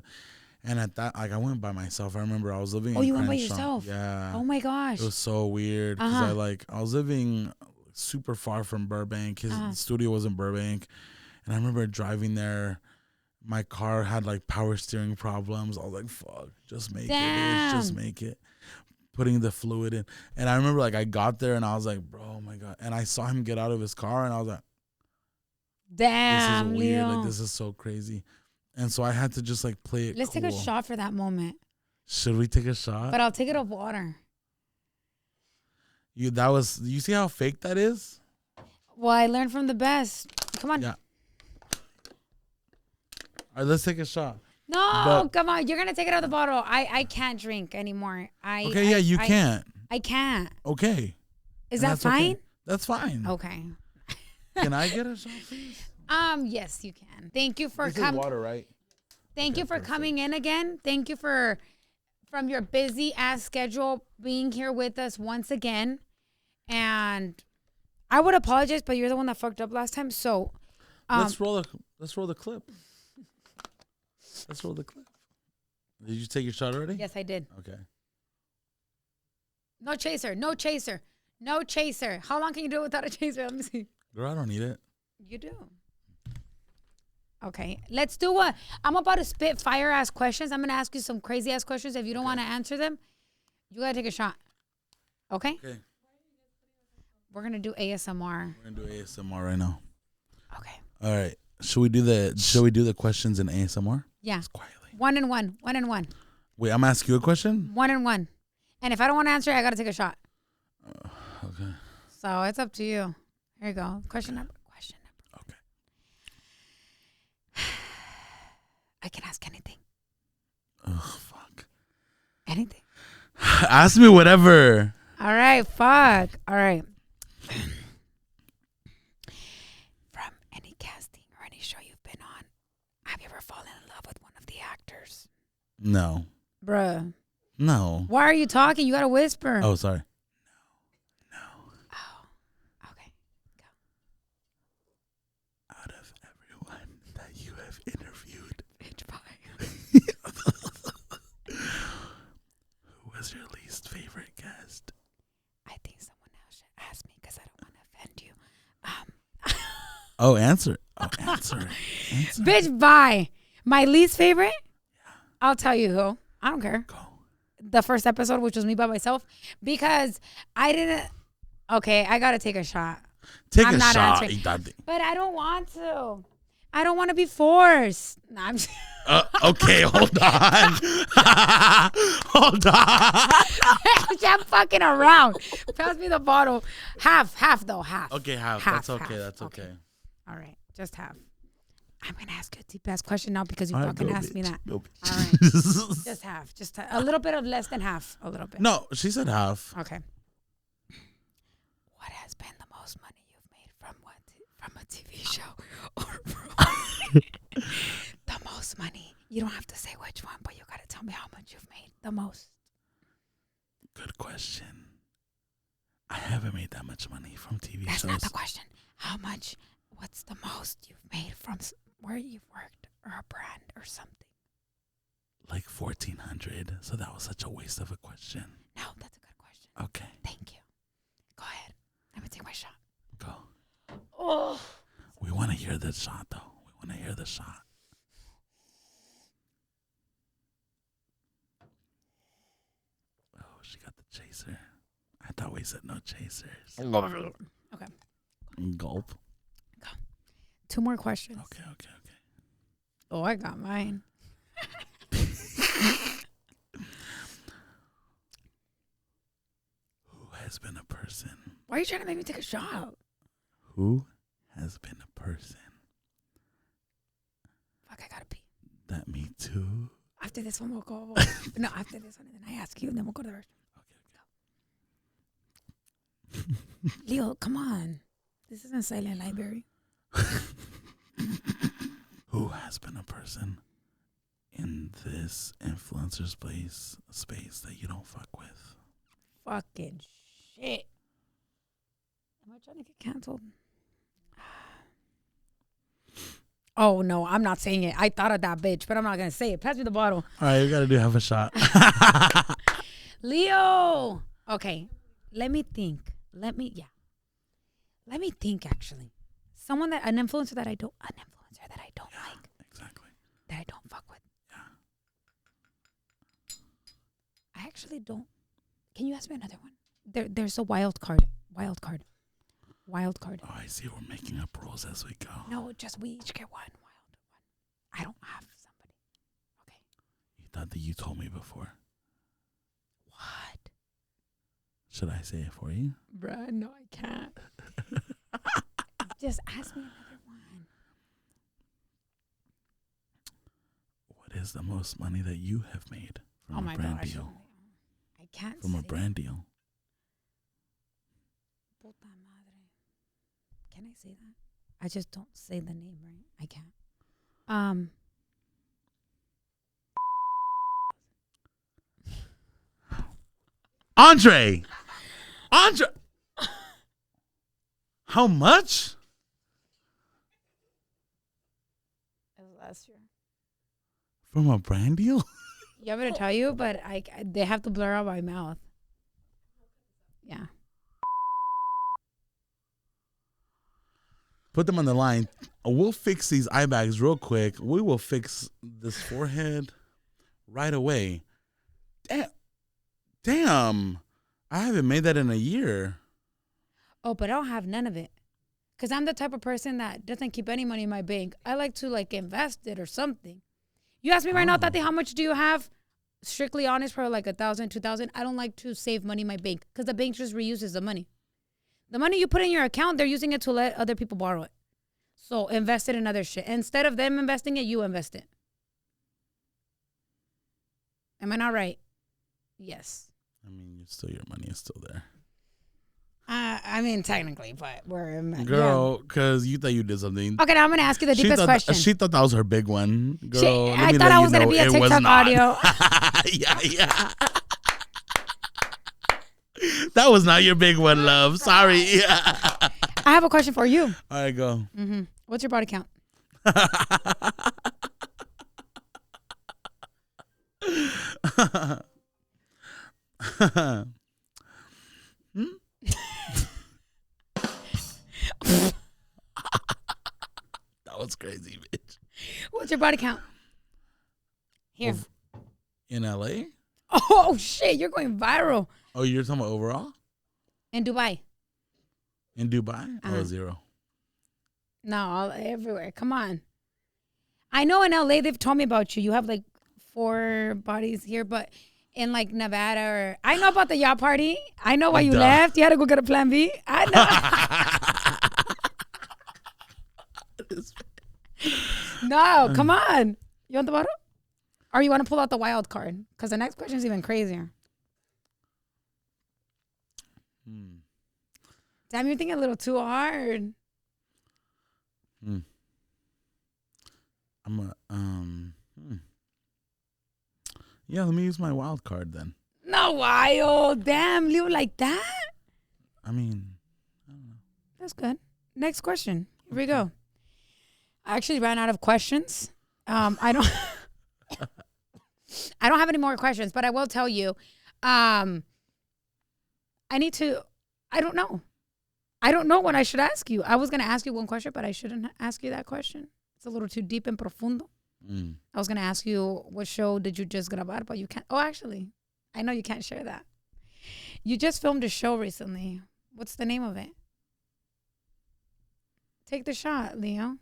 and at that, I went by myself. I remember I was living in you Crenshaw. went by yourself? Yeah. Oh, my gosh. It was so weird because I was living super far from Burbank. His studio was in Burbank, and I remember driving there. My car had like power steering problems. I was like, fuck, just make it, bitch, just make it. Putting the fluid in. And I remember like I got there and I was like, bro, oh my God. And I saw him get out of his car and I was like, damn, this is weird. Leo. Like, this is so crazy. And so I had to just like play it. Let's take a shot for that moment. Should we take a shot? But I'll take it of water. You see how fake that is? Well, I learned from the best. Come on. Yeah. All right, let's take a shot. No, come on. You're going to take it out of the bottle. I can't drink anymore. You can't. I can't. Okay. Is that fine? Okay. That's fine. Okay. Can I get a shot, please? Yes, you can. Thank you for coming. Water, right? Thank you for coming in again. Thank you from your busy ass schedule being here with us once again. And I would apologize, but you're the one that fucked up last time. So let's roll the clip. Let's roll the clip. Did you take your shot already? Yes, I did. Okay. No chaser. No chaser. No chaser. How long can you do it without a chaser? Let me see. Girl, I don't need it. You do. Okay. Let's do I'm about to spit fire ass questions. I'm going to ask you some crazy ass questions. If you don't want to answer them, you got to take a shot. Okay? Okay. We're going to do ASMR. We're going to do ASMR right now. Okay. All right. Should we do the questions in ASMR? Yeah. Just quietly. 1 and 1. 1 and 1. Wait, I'm asking you a question? 1 and 1. And if I don't want to answer, I got to take a shot. Okay. So it's up to you. Here you go. Question number. Okay. I can ask anything. Oh, fuck. Anything. Ask me whatever. All right. Fuck. All right. From any casting or any show you've been on, have you ever fallen in love with one of the actors? No. Bruh. No. Why are you talking? You got to whisper. Oh, sorry. No. Oh. Okay. Go. Out of everyone that you have interviewed, Bitch, bye. who was your least favorite guest? I think someone else should ask me because I don't want to offend you. Oh, answer. Oh, answer it. Answer. Bitch, bye. My least favorite? Yeah. I'll tell you who. I don't care. Go. The first episode, which was me by myself, because I didn't. Okay, I gotta take a shot. I'm not shot, answering. But I don't want to. I don't want to be forced. Nah, I'm just okay, hold on. Hold on. I'm fucking around. Pass me the bottle. Half though. Half. Okay, half. That's okay. That's okay. All right, just half. I'm gonna ask you a deep ass question now because you fucking asked me that. All right, just half. Just a little bit of less than half. A little bit. No, she said half. Okay. What has been the most money you've made from a TV show or the most money? You don't have to say which one, but you gotta tell me how much you've made the most. Good question. I haven't made that much money from TV shows. That's not the question. How much? What's the most you've made from where you've worked or a brand or something? Like 1,400. So that was such a waste of a question. No, that's a good question. Okay. Thank you. Go ahead. Let me take my shot. Go. Oh. We want to hear the shot, though. We want to hear the shot. Oh, she got the chaser. I thought we said no chasers. Okay. Gulp. Go. 2 more questions. Okay. Oh, I got mine. Who has been a person? Why are you trying to make me take a shot? Who has been a person? Fuck, I gotta pee. That me too. After this one, we'll go. No, after this one, and then I ask you, and then we'll go to the restroom. Okay. Leo, come on. This isn't Silent Library. Who has been a person in this influencer space that you don't fuck with? Fucking shit. Am I trying to get canceled? Oh, no, I'm not saying it. I thought of that bitch, but I'm not going to say it. Pass me the bottle. All right, we got to do half a shot. Leo. Okay, let me think. Let me think, actually. An influencer that I don't like. Exactly. That I don't fuck with. Yeah. I actually don't. Can you ask me another one? There's a wild card. Oh, I see. We're making up rules as we go. No, just we each get one. I don't have some. thought that you told me before. What? Should I say it for you? Bruh, no, I can't. Just ask me another one. What is the most money that you have made from a brand deal? I can't From a brand deal. Puta madre. Can I say that? I just don't say the name right. I can't. Andre. How much? It was last year. From a brand deal? You want me to tell you? But they have to blur out my mouth. Yeah. Put them on the line. We'll fix these eye bags real quick. We will fix this forehead right away. Damn. I haven't made that in a year. Oh, but I don't have none of it. Because I'm the type of person that doesn't keep any money in my bank. I like to invest it or something. You ask me right now, Tati, how much do you have? Strictly honest, for like 1,000, 2,000. I don't like to save money in my bank because the bank just reuses the money. The money you put in your account, they're using it to let other people borrow it. So invest it in other shit. Instead of them investing it, you invest it. Am I not right? Yes. I mean, your money is still there. I mean, technically, but we're... Girl, because you thought you did something. Okay, now I'm going to ask you the deepest question. She thought that was her big one. Girl, I thought I was going to be a TikTok audio. Yeah. That was not your big one, love. Sorry. I have a question for you. All right, go. Mm-hmm. What's your body count? That was crazy, bitch. What's your body count? Here. In LA? Oh, shit. You're going viral. Oh, you're talking about overall? In Dubai. In Dubai? Oh, 0. No, everywhere. Come on. I know in LA they've told me about you. You have 4 bodies here, but in Nevada or... I know about the yacht party. I know why you left. You had to go get a plan B. I know. No, come on. You want the bottle? Or you want to pull out the wild card? Because the next question is even crazier. Damn, you're thinking a little too hard. Yeah, let me use my wild card then. No wild. Damn, leave it like that? I mean, I don't know. That's good. Next question. Here we go. I actually ran out of questions. I don't I don't have any more questions, but I will tell you. I don't know. I don't know what I should ask you. I was going to ask you one question, but I shouldn't ask you that question. It's a little too deep and profundo. I was going to ask you, what show did you just grabar, but you can't. Oh, actually, I know you can't share that. You just filmed a show recently. What's the name of it? Take the shot, Leo.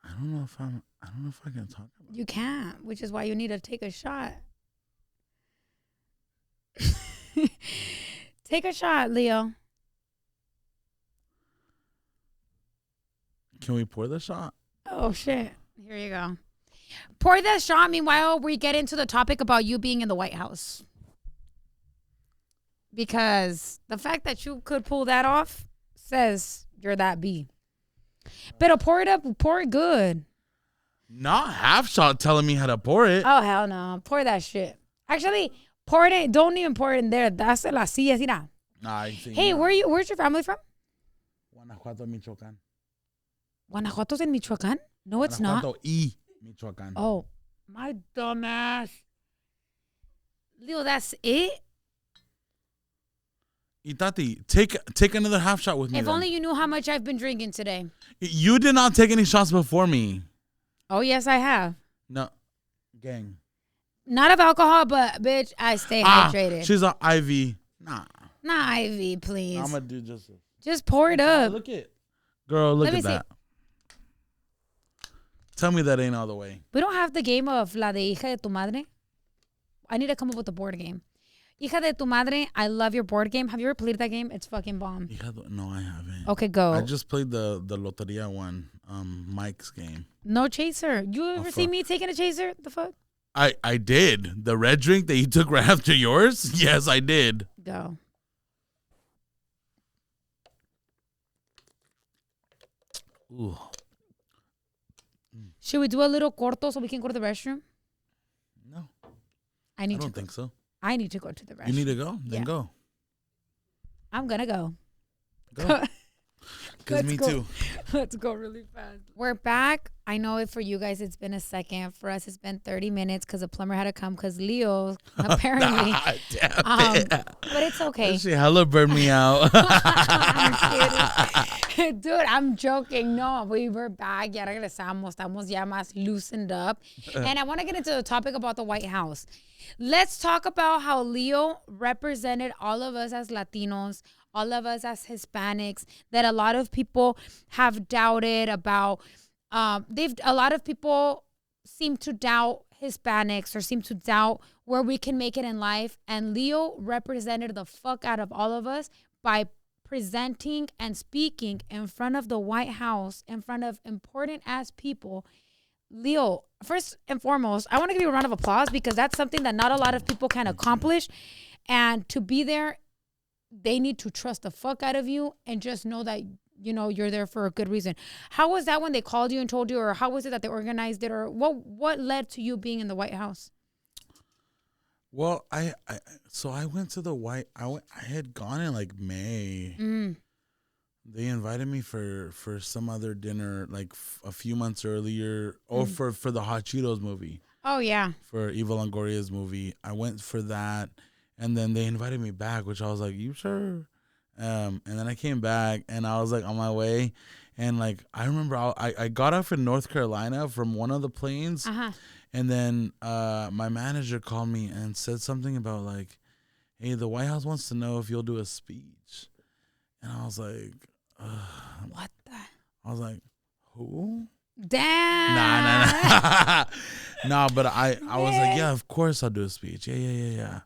I don't know if I can talk about it. You can't, which is why you need to take a shot. Take a shot, Leo. Can we pour the shot? Oh, shit. Here you go. Pour that shot. Meanwhile, we get into the topic about you being in the White House. Because the fact that you could pull that off says you're that B. But pour it up. Pour it good. Not half shot telling me how to pour it. Oh, hell no. Pour that shit. Actually, pour it in. Don't even pour it in there. That's la silla. Nah, hey, where's your family from? Guanajuato, Michoacán. Guanajuato's in Michoacán? No, it's Guanajuato not. Michoacán. Oh, my dumbass. Leo, that's it? Itati, take another half shot with me. If only you knew how much I've been drinking today. You did not take any shots before me. Oh, yes, I have. No. Gang. Not of alcohol, but, bitch, I stay hydrated. She's on IV. Nah. Not IV, please. I'm going to do just this. Just pour it up. Look at. Girl, look at that. Tell me that ain't all the way. We don't have the game of La de Hija de tu Madre. I need to come up with a board game. Hija de tu Madre, I love your board game. Have you ever played that game? It's fucking bomb. No, I haven't. Okay, go. I just played the Loteria one, Mike's game. No chaser. You ever see me taking a chaser? The fuck? I did. The red drink that you took right after yours? Yes, I did. Go. Ooh. Should we do a little corto so we can go to the restroom? No. I don't think so. I need to go to the restroom. You need to go? Then go. I'm going to go. Go. Because me too. Let's go really fast. We're back. I know for you guys it's been a second. For us it's been 30 minutes because the plumber had to come because Leo apparently. But it's okay. She hella burned me out. I'm kidding. Dude, I'm joking. No, we were back. Ya regresamos. Estamos ya más loosened up. And I want to get into the topic about the White House. Let's talk about how Leo represented all of us as Latinos, all of us as Hispanics, that a lot of people have doubted about. A lot of people seem to doubt Hispanics or seem to doubt where we can make it in life. And Leo represented the fuck out of all of us by presenting and speaking in front of the White House, in front of important ass people. Leo, first and foremost, I want to give you a round of applause because that's something that not a lot of people can accomplish. And to be there, they need to trust the fuck out of you and just know that, you know, you're there for a good reason. How was that when they called you and told you, or how was it that they organized it, or what led to you being in the White House? Well, I went to the I had gone in like May. They invited me for some other dinner like a few months earlier, or for the Hot Cheetos movie. Oh yeah. For Eva Longoria's movie, I went for that, and then they invited me back, which I was like, "You sure?" And then I came back, and I was like on my way, and like I remember I got off in North Carolina from one of the planes, and then my manager called me and said something about like, "Hey, the White House wants to know if you'll do a speech," and I was like, "What the?" I was like, "Who?" Damn. Nah. No, but I was like, "Yeah, of course I'll do a speech. Yeah."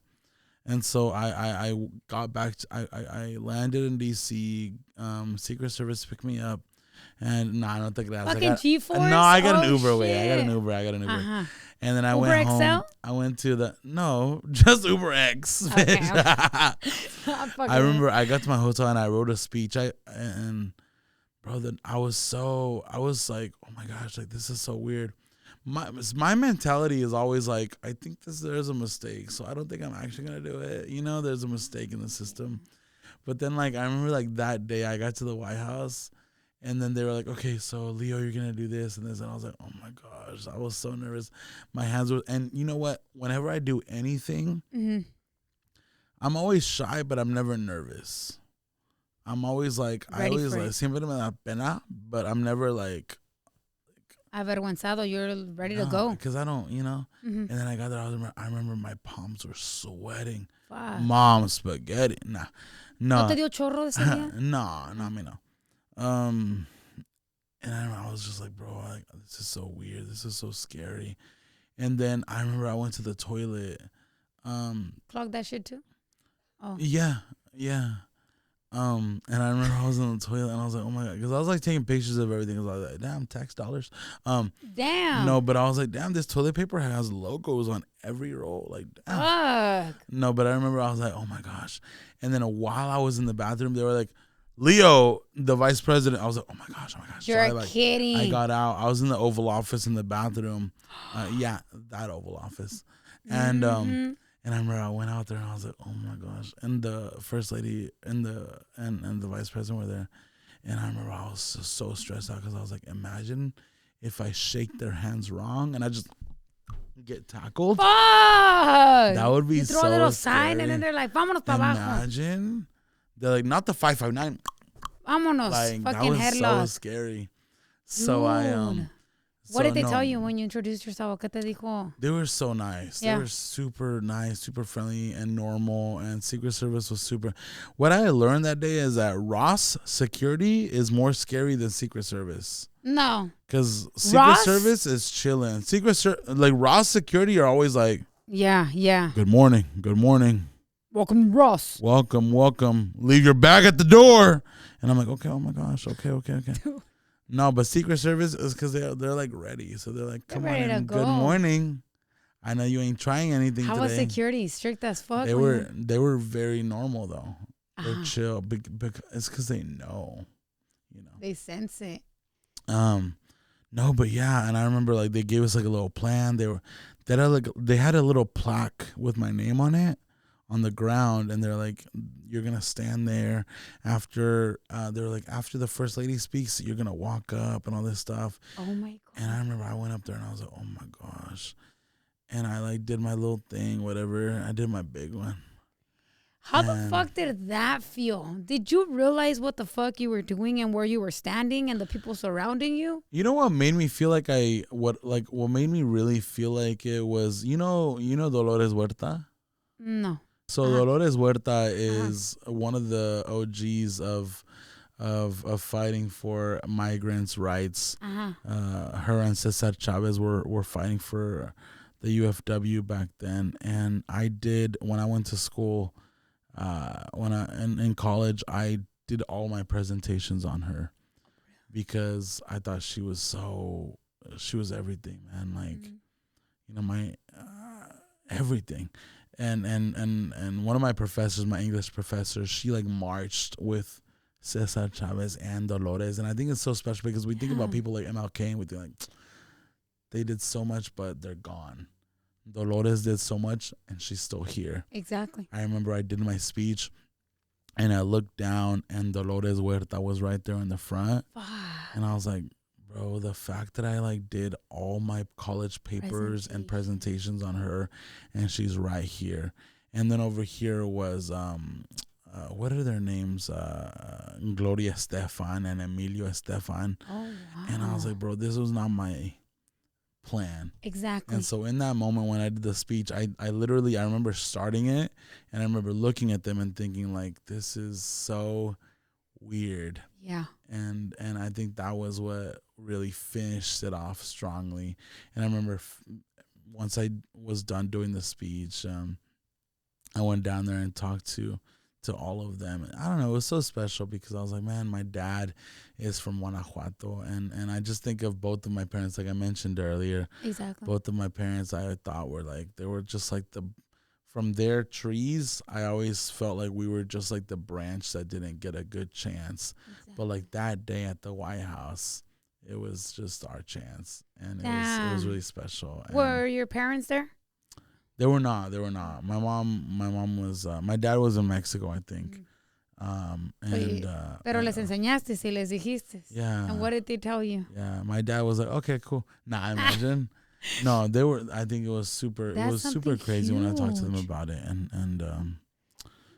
And so I got back. I landed in D.C. Secret Service picked me up, and I don't think that. Fucking G-Force? No, I got an Uber shit. away. I got an Uber. And then I Uber went XL? home. I went to just Uber X. Okay. I remember I got to my hotel and I wrote a speech. I was like, oh my gosh, like this is so weird. My mentality is always like, I think there's a mistake, so I don't think I'm actually gonna do it. You know, there's a mistake in the system. But then like I remember like that day I got to the White House, and then they were like, okay, so Leo, you're gonna do this and this, and I was like, oh my gosh, I was so nervous. My hands were, and you know what? Whenever I do anything, I'm always shy, but I'm never nervous. I'm always like, siempre me da pena, but I'm never like. Avergonzado, you're ready to go. Because I don't, you know. And then I got there. I remember my palms were sweating. Fuck. Mom, spaghetti. Nah. No. ¿No te dio chorro ese día? No, I mean, no. And I was just like, bro, like, this is so weird. This is so scary. And then I remember I went to the toilet. Clog that shit too? Oh. Yeah. And I remember I was in the toilet and I was like, oh my God, because I was like taking pictures of everything. I was like, damn, tax dollars. Damn. No, but I was like, damn, this toilet paper has logos on every roll. Like, damn. Fuck. No, but I remember I was like, oh my gosh. And then while I was in the bathroom, they were like, Leo, the vice president. I was like, oh my gosh. You're kidding. I got out. I was in the Oval Office in the bathroom. Yeah, that Oval Office. And and I remember I went out there and I was like, oh my gosh. And the first lady and the vice president were there. And I remember I was so stressed out because I was like, imagine if I shake their hands wrong and I just get tackled. Fuck! That would be so scary. You throw a little scary. sign and then they're like, vámonos para abajo. Imagine. They're like, not the 559. Vámonos. Like, fucking that was headlock. so scary. So What did they no, tell you when you introduced yourself? ¿Qué te dijo? They were so nice. Yeah. They were super nice, super friendly and normal. And Secret Service was super. What I learned that day is that Ross security is more scary than Secret Service. No. Because Secret Service is chilling. Like Ross security are always like, yeah. Good morning. Welcome, Ross. Welcome. Leave your bag at the door. And I'm like, okay, oh my gosh, okay. No, but Secret Service is because they're like ready. So they're like, come on in. Good morning. I know you ain't trying anything today. How was security? Strict as fuck? They were very normal though. They're chill. It's because they know, They sense it. No, but yeah, and I remember like they gave us like a little plan. They had a little plaque with my name on it on the ground, and they're like, you're gonna stand there after they're like, after the first lady speaks, you're gonna walk up and all this stuff. Oh my god. And I remember I went up there and I was like, oh my gosh. And I like did my little thing, whatever. I did my big one. How the fuck did that feel? Did you realize what the fuck you were doing and where you were standing and the people surrounding you? You know what made me feel like what made me really feel like it was, Dolores Huerta? No. So Dolores Huerta is one of the OGs of fighting for migrants' rights. Her and Cesar Chavez were fighting for the UFW back then, and I did when I went to school. In college, I did all my presentations on her because I thought she was everything, man. Like, my everything. And one of my professors, my English professor, she like marched with Cesar Chavez and Dolores. And I think it's so special because we think about people like MLK and we think like they did so much, but they're gone. Dolores did so much and she's still here. Exactly. I remember I did my speech and I looked down and Dolores Huerta was right there in the front. And I was like, bro, the fact that I like did all my college papers and presentations on her and she's right here. And then over here was what are their names? Gloria Estefan and Emilio Estefan. Oh wow. And I was like, bro, this was not my plan. Exactly. And so in that moment when I did the speech, I remember starting it and I remember looking at them and thinking like, this is so weird. Yeah. And I think that was what really finished it off strongly. And I remember once I was done doing the speech, I went down there and talked to all of them. And I don't know, it was so special because I was like, man, my dad is from Guanajuato. And I just think of both of my parents, like I mentioned earlier. Exactly. Both of my parents I thought were like, they were just like from their trees, I always felt like we were just like the branch that didn't get a good chance. Exactly. But like that day at the White House, it was just our chance. And it was really special. And were your parents there? They were not. My mom was, my dad was in Mexico, I think. Pero les enseñaste y les dijiste. Yeah. And what did they tell you? Yeah. My dad was like, okay, cool. Nah, imagine. No, they were, I think it was super, super crazy when I talked to them about it. And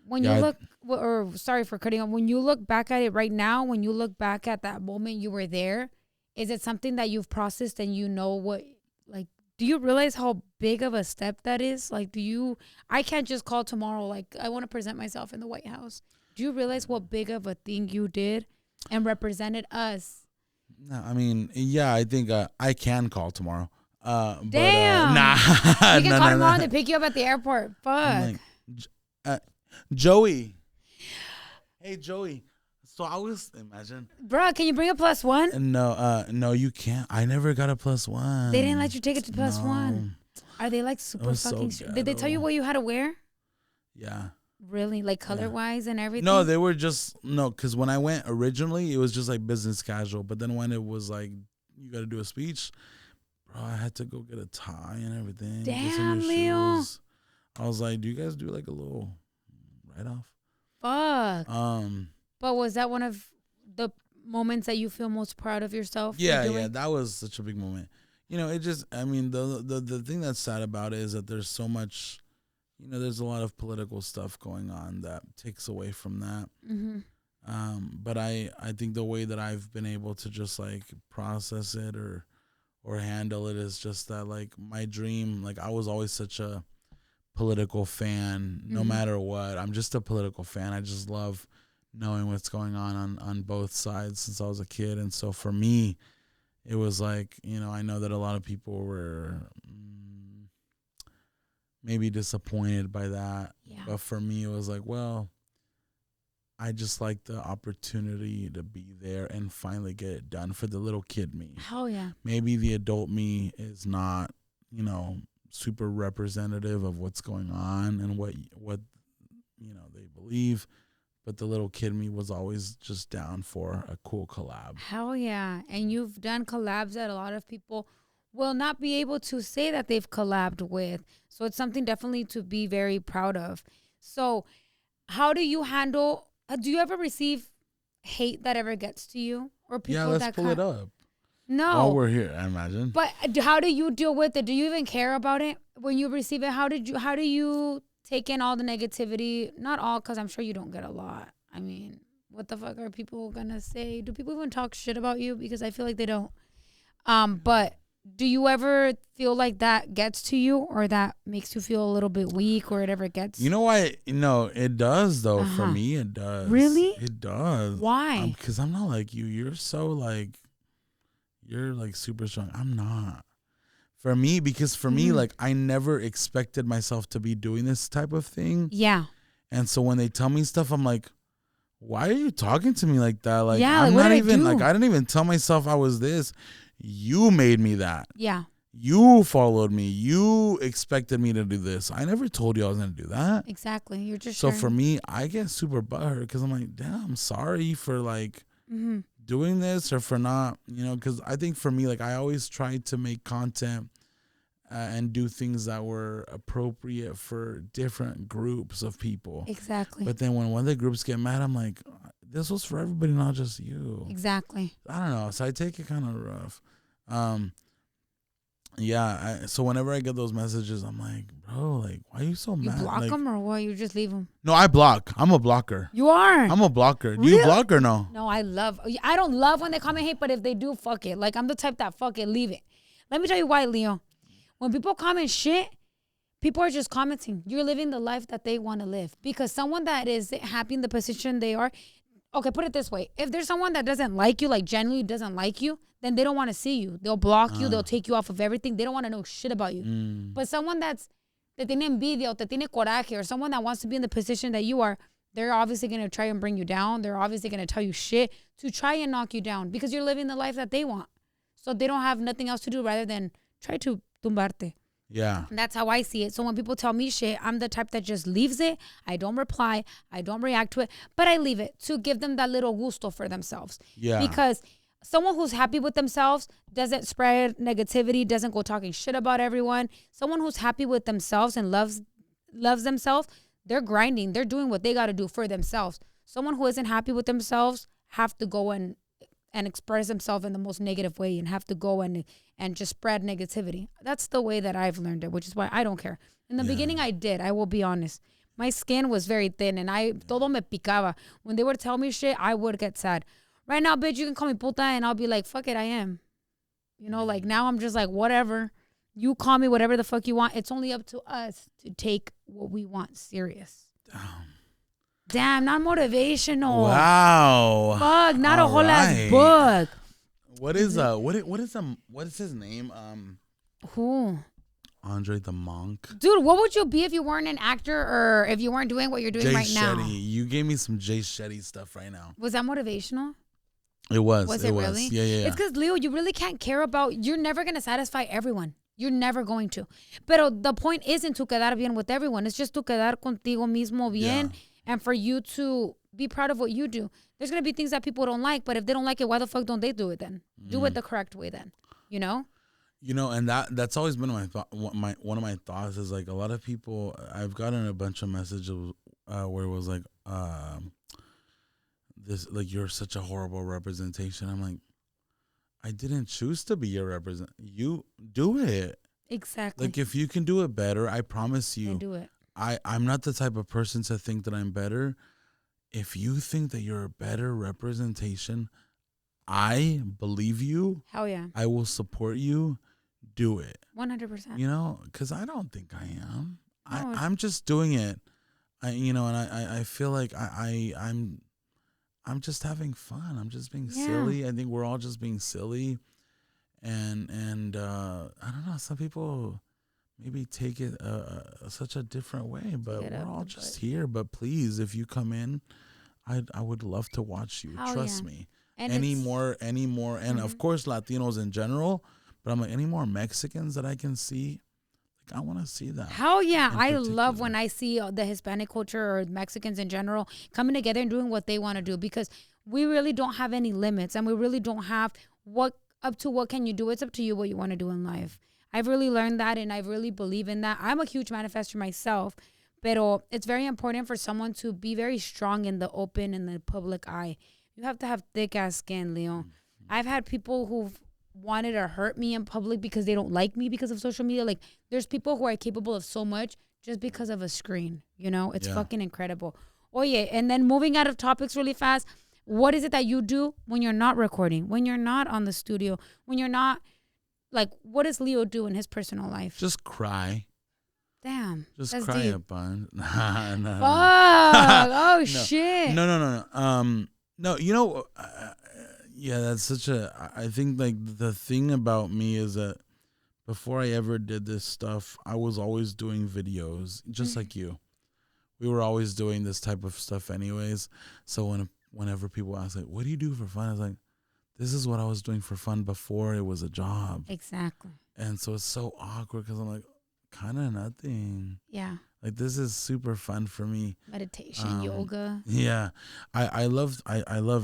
when you look, or sorry for cutting off, when you look back at it right now, when you look back at that moment you were there, is it something that you've processed and you know what, like, do you realize how big of a step that is? Like, I can't just call tomorrow, like, I want to present myself in the White House. Do you realize what big of a thing you did and represented us? No, I mean, yeah, I think I can call tomorrow. Damn. But, nah. You can call tomorrow and they pick you up at the airport. Fuck. Like, Joey. Hey, Joey. So I was, imagine. Bro, can you bring a +1? No, you can't. I never got a +1. They didn't let you take it to +1. Are they like super fucking Did they tell you what you had to wear? Yeah. Really? Like color-wise and everything? No, they were just, because when I went originally, it was just like business casual. But then when it was like, you got to do a speech, bro, I had to go get a tie and everything. Damn, Leo. Shoes. I was like, do you guys do like a little write-off? Fuck. But was that one of the moments that you feel most proud of yourself? Yeah, that was such a big moment. It just, I mean, the thing that's sad about it is that there's so much, there's a lot of political stuff going on that takes away from that. Mm-hmm. But I think the way that I've been able to just like process it or or handle it. Is just that, like, my dream, like, I was always such a political fan, no matter what. I'm just a political fan. I just love knowing what's going on both sides since I was a kid. And so for me, it was like, I know that a lot of people were maybe disappointed by that. Yeah. But for me, it was like, well, I just like the opportunity to be there and finally get it done for the little kid me. Hell yeah. Maybe the adult me is not, super representative of what's going on and what they believe. But the little kid me was always just down for a cool collab. Hell yeah. And you've done collabs that a lot of people will not be able to say that they've collabed with. So it's something definitely to be very proud of. So how do you handle, do you ever receive hate that ever gets to you? Or people Yeah, let's that pull it up. No. Oh, we're here, I imagine. But how do you deal with it? Do you even care about it when you receive it? How do you take in all the negativity? Not all, because I'm sure you don't get a lot. I mean, what the fuck are people gonna say? Do people even talk shit about you? Because I feel like they don't. But do you ever feel like that gets to you, or that makes you feel a little bit weak, or it ever gets? You know why? No, it does though. For me, it does. Really? It does. Why? Because I'm not like you. You're so like, you're like super strong. I'm not. For me, because for me, like, I never expected myself to be doing this type of thing. Yeah. And so when they tell me stuff, I'm like, why are you talking to me like that? Like, yeah, I'm like, not even, like, I didn't even tell myself I was this. You made me that. Yeah. You followed me. You expected me to do this. I never told you I was going to do that. Exactly. You're just So for me, I get super butthurt because I'm like, damn, I'm sorry for, like, doing this or for not, because I think for me, like, I always tried to make content and do things that were appropriate for different groups of people. Exactly. But then when one of the groups get mad, I'm like, this was for everybody, not just you. Exactly. I don't know. So I take it kind of rough. So whenever I get those messages, I'm like, bro, like, why are you so mad? You block like, them or what? You just leave them? No, I block. I'm a blocker. You are? I'm a blocker. Do Really? you block or no? No, I don't love when they comment hate, but if they do, fuck it. Like, I'm the type that fuck it, leave it. Let me tell you why, Leo. When people comment shit, people are just commenting. You're living the life that they want to live. Because someone that is happy in the position they are, okay, put it this way. If there's someone that doesn't like you, like genuinely doesn't like you, then they don't want to see you. They'll block you. They'll take you off of everything. They don't want to know shit about you. But someone te tiene envidia o te tiene coraje, or someone that wants to be in the position that you are, they're obviously going to try and bring you down. They're obviously going to tell you shit to try and knock you down because you're living the life that they want. So they don't have nothing else to do rather than try to tumbarte. Yeah. And that's how I see it. So when people tell me shit, I'm the type that just leaves it. I don't reply. I don't react to it. But I leave it to give them that little gusto for themselves. Yeah. Because someone who's happy with themselves doesn't spread negativity, doesn't go talking shit about everyone. Someone who's happy with themselves and loves themselves, they're grinding. They're doing what they got to do for themselves. Someone who isn't happy with themselves have to go and express themselves in the most negative way and have to go and just spread negativity. That's the way that I've learned it, which is why I don't care. In the beginning, I did. I will be honest. My skin was very thin and todo me picaba. When they would tell me shit, I would get sad. Right now, bitch, you can call me puta and I'll be like, fuck it, I am. Like now I'm just like, whatever. You call me whatever the fuck you want. It's only up to us to take what we want serious. Damn, not motivational. Wow. Fuck, not a whole ass book. What is his name? Who? Andre the Monk. Dude, what would you be if you weren't an actor or if you weren't doing what you're doing Jay right Shetty. now? You gave me some Jay Shetty stuff right now. Was that motivational? It was. Was it really? Yeah. It's because, Leo, you really can't care about, you're never going to satisfy everyone. You're never going to. Pero the point isn't to quedar bien with everyone. It's just to quedar contigo mismo bien and for you to be proud of what you do. There's going to be things that people don't like, but if they don't like it, why the fuck don't they do it then? Do it the correct way then, and that's always been one of my thoughts is like a lot of people, I've gotten a bunch of messages where it was like, this, like, you're such a horrible representation. I'm like, I didn't choose to be your you do it. Exactly. Like, if you can do it better, I promise you. Then do it. I'm not the type of person to think that I'm better. If you think that you're a better representation, I believe you. Hell yeah. I will support you. Do it. 100%. You know, because I don't think I am. No. I'm just doing it. And I feel like I'm just having fun. I'm just being silly. I think we're all just being silly. And I don't know. Some people maybe take it such a different way, but we're all just here. But please, if you come in, I would love to watch you. Trust me. And any more, and of course Latinos in general. But I'm like, any more Mexicans that I can see, like I want to see that. Hell yeah. I love when I see the Hispanic culture or Mexicans in general coming together and doing what they want to do, because we really don't have any limits, and we really don't have what can you do. It's up to you what you want to do in life. I've really learned that, and I really believe in that. I'm a huge manifestor myself, but it's very important for someone to be very strong in the open, in the public eye. You have to have thick ass skin, Leon. I've had people who've wanted to hurt me in public because they don't like me because of social media. Like, there's people who are capable of so much just because of a screen, you know? It's fucking incredible. Oh yeah, and then moving out of topics really fast, what is it that you do when you're not recording, when you're not on the studio, when you're not, like, what does Leo do in his personal life? Just cry. Damn. Just that's cry deep. a bunch. Nah. Fuck. Oh No. shit. No. No, you know, yeah, that's such a, I think like the thing about me is that before I ever did this stuff, I was always doing videos, just like you. We were always doing this type of stuff anyways. So whenever people ask, like, what do you do for fun? I was like, this is what I was doing for fun before it was a job. Exactly. And so it's so awkward because I'm like, kind of nothing. Yeah. Like, this is super fun for me. Meditation, yoga. Yeah, I love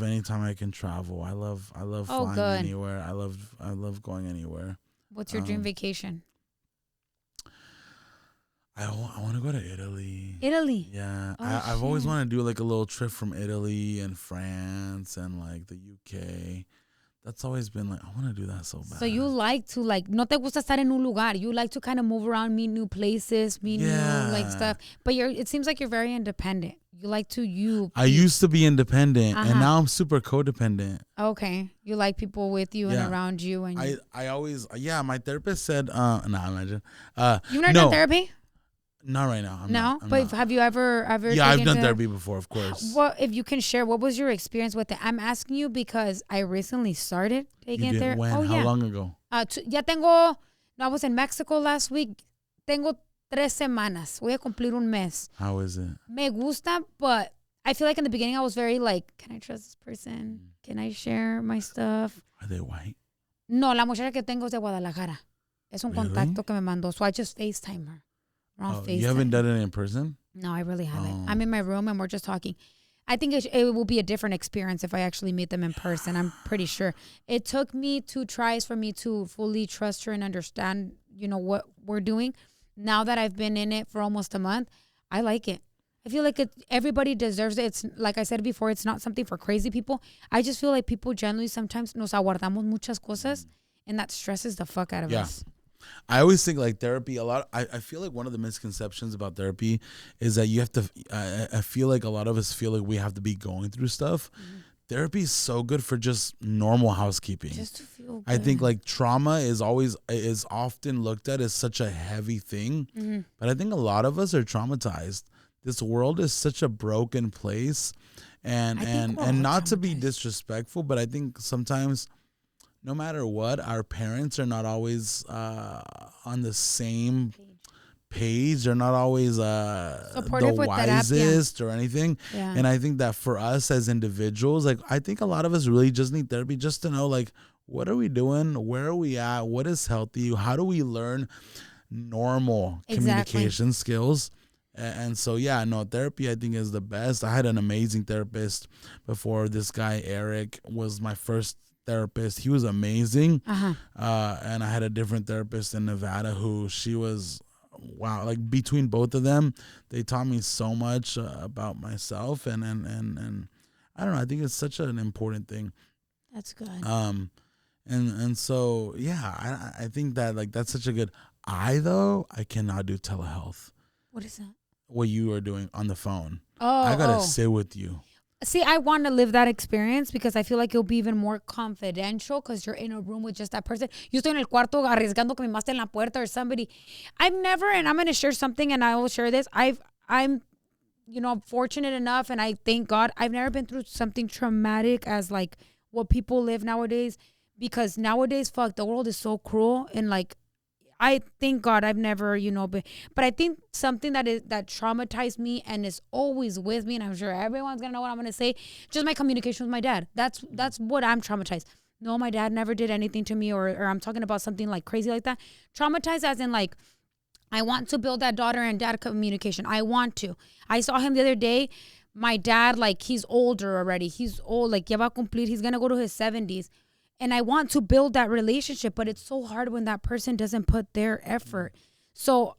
anytime I can travel. I love flying anywhere. I love going anywhere. What's your dream vacation? I want to go to Italy. Italy. Yeah, I've always wanted to do like a little trip from Italy and France and like the UK. That's always been like, I want to do that so bad. So you like to, like, no te gusta estar en un lugar. You like to kind of move around, meet new places, meet new like stuff. But it seems like you're very independent. You like to I used to be independent, and now I'm super codependent. Okay, you like people with you and around you, and I always my therapist said, imagine. You've never done therapy? Not right now. I'm not. Have you ever? Yeah, I've done therapy before, of course. Well, if you can share, what was your experience with it? I'm asking you because I recently started taking therapy. When? How long ago? I was in Mexico last week. Tengo 3 semanas. Voy a cumplir un mes. How is it? Me gusta, but I feel like in the beginning I was very like, can I trust this person? Can I share my stuff? Are they white? No, la muchacha que tengo es de Guadalajara. Es un contacto que me mandó. So I just FaceTime her. You haven't done it in person? No, I really haven't. I'm in my room and we're just talking. I think it will be a different experience if I actually meet them in person. I'm pretty sure. It took me 2 tries for me to fully trust her and understand, what we're doing. Now that I've been in it for almost a month, I like it. I feel like everybody deserves it. It's like I said before, it's not something for crazy people. I just feel like people generally sometimes nos aguardamos muchas cosas, and that stresses the fuck out of us. I always think like therapy I feel like one of the misconceptions about therapy is that you have to I feel like a lot of us feel like we have to be going through stuff. Therapy is so good for just normal housekeeping. Just to feel good. I think like trauma is often looked at as such a heavy thing, but I think a lot of us are traumatized. This world is such a broken place, and not to be disrespectful, but I think sometimes, no matter what, our parents are not always on the same page. They're not always the wisest or anything. Yeah. And I think that for us as individuals, like, I think a lot of us really just need therapy just to know, like, what are we doing? Where are we at? What is healthy? How do we learn normal communication skills? And so, therapy I think is the best. I had an amazing therapist before. This guy, Eric, was my first therapist. He was amazing. And I had a different therapist in Nevada who she was, wow, like between both of them, they taught me so much about myself. And I don't know, I think it's such an important thing. That's good. And so, I think that like that's such a good, I cannot do telehealth. What is that? What you are doing on the phone. I gotta sit with you. See, I want to live that experience because I feel like it'll be even more confidential because you're in a room with just that person. Yo estoy en el cuarto arriesgando que me maten en la puerta or somebody. I've never, and I'm going to share something and I will share this. I'm, fortunate enough and I thank God I've never been through something traumatic as like what people live nowadays because nowadays, fuck, the world is so cruel and like, I thank God I've never, but I think something that traumatized me and is always with me, and I'm sure everyone's gonna know what I'm gonna say, just my communication with my dad. That's what I'm traumatized. No, my dad never did anything to me, or I'm talking about something like crazy like that. Traumatized as in like, I want to build that daughter and dad communication. I want to. I saw him the other day. My dad, like, he's older already. He's old, like, ya va a cumplir. He's gonna go to his 70s. And I want to build that relationship, but it's so hard when that person doesn't put their effort. So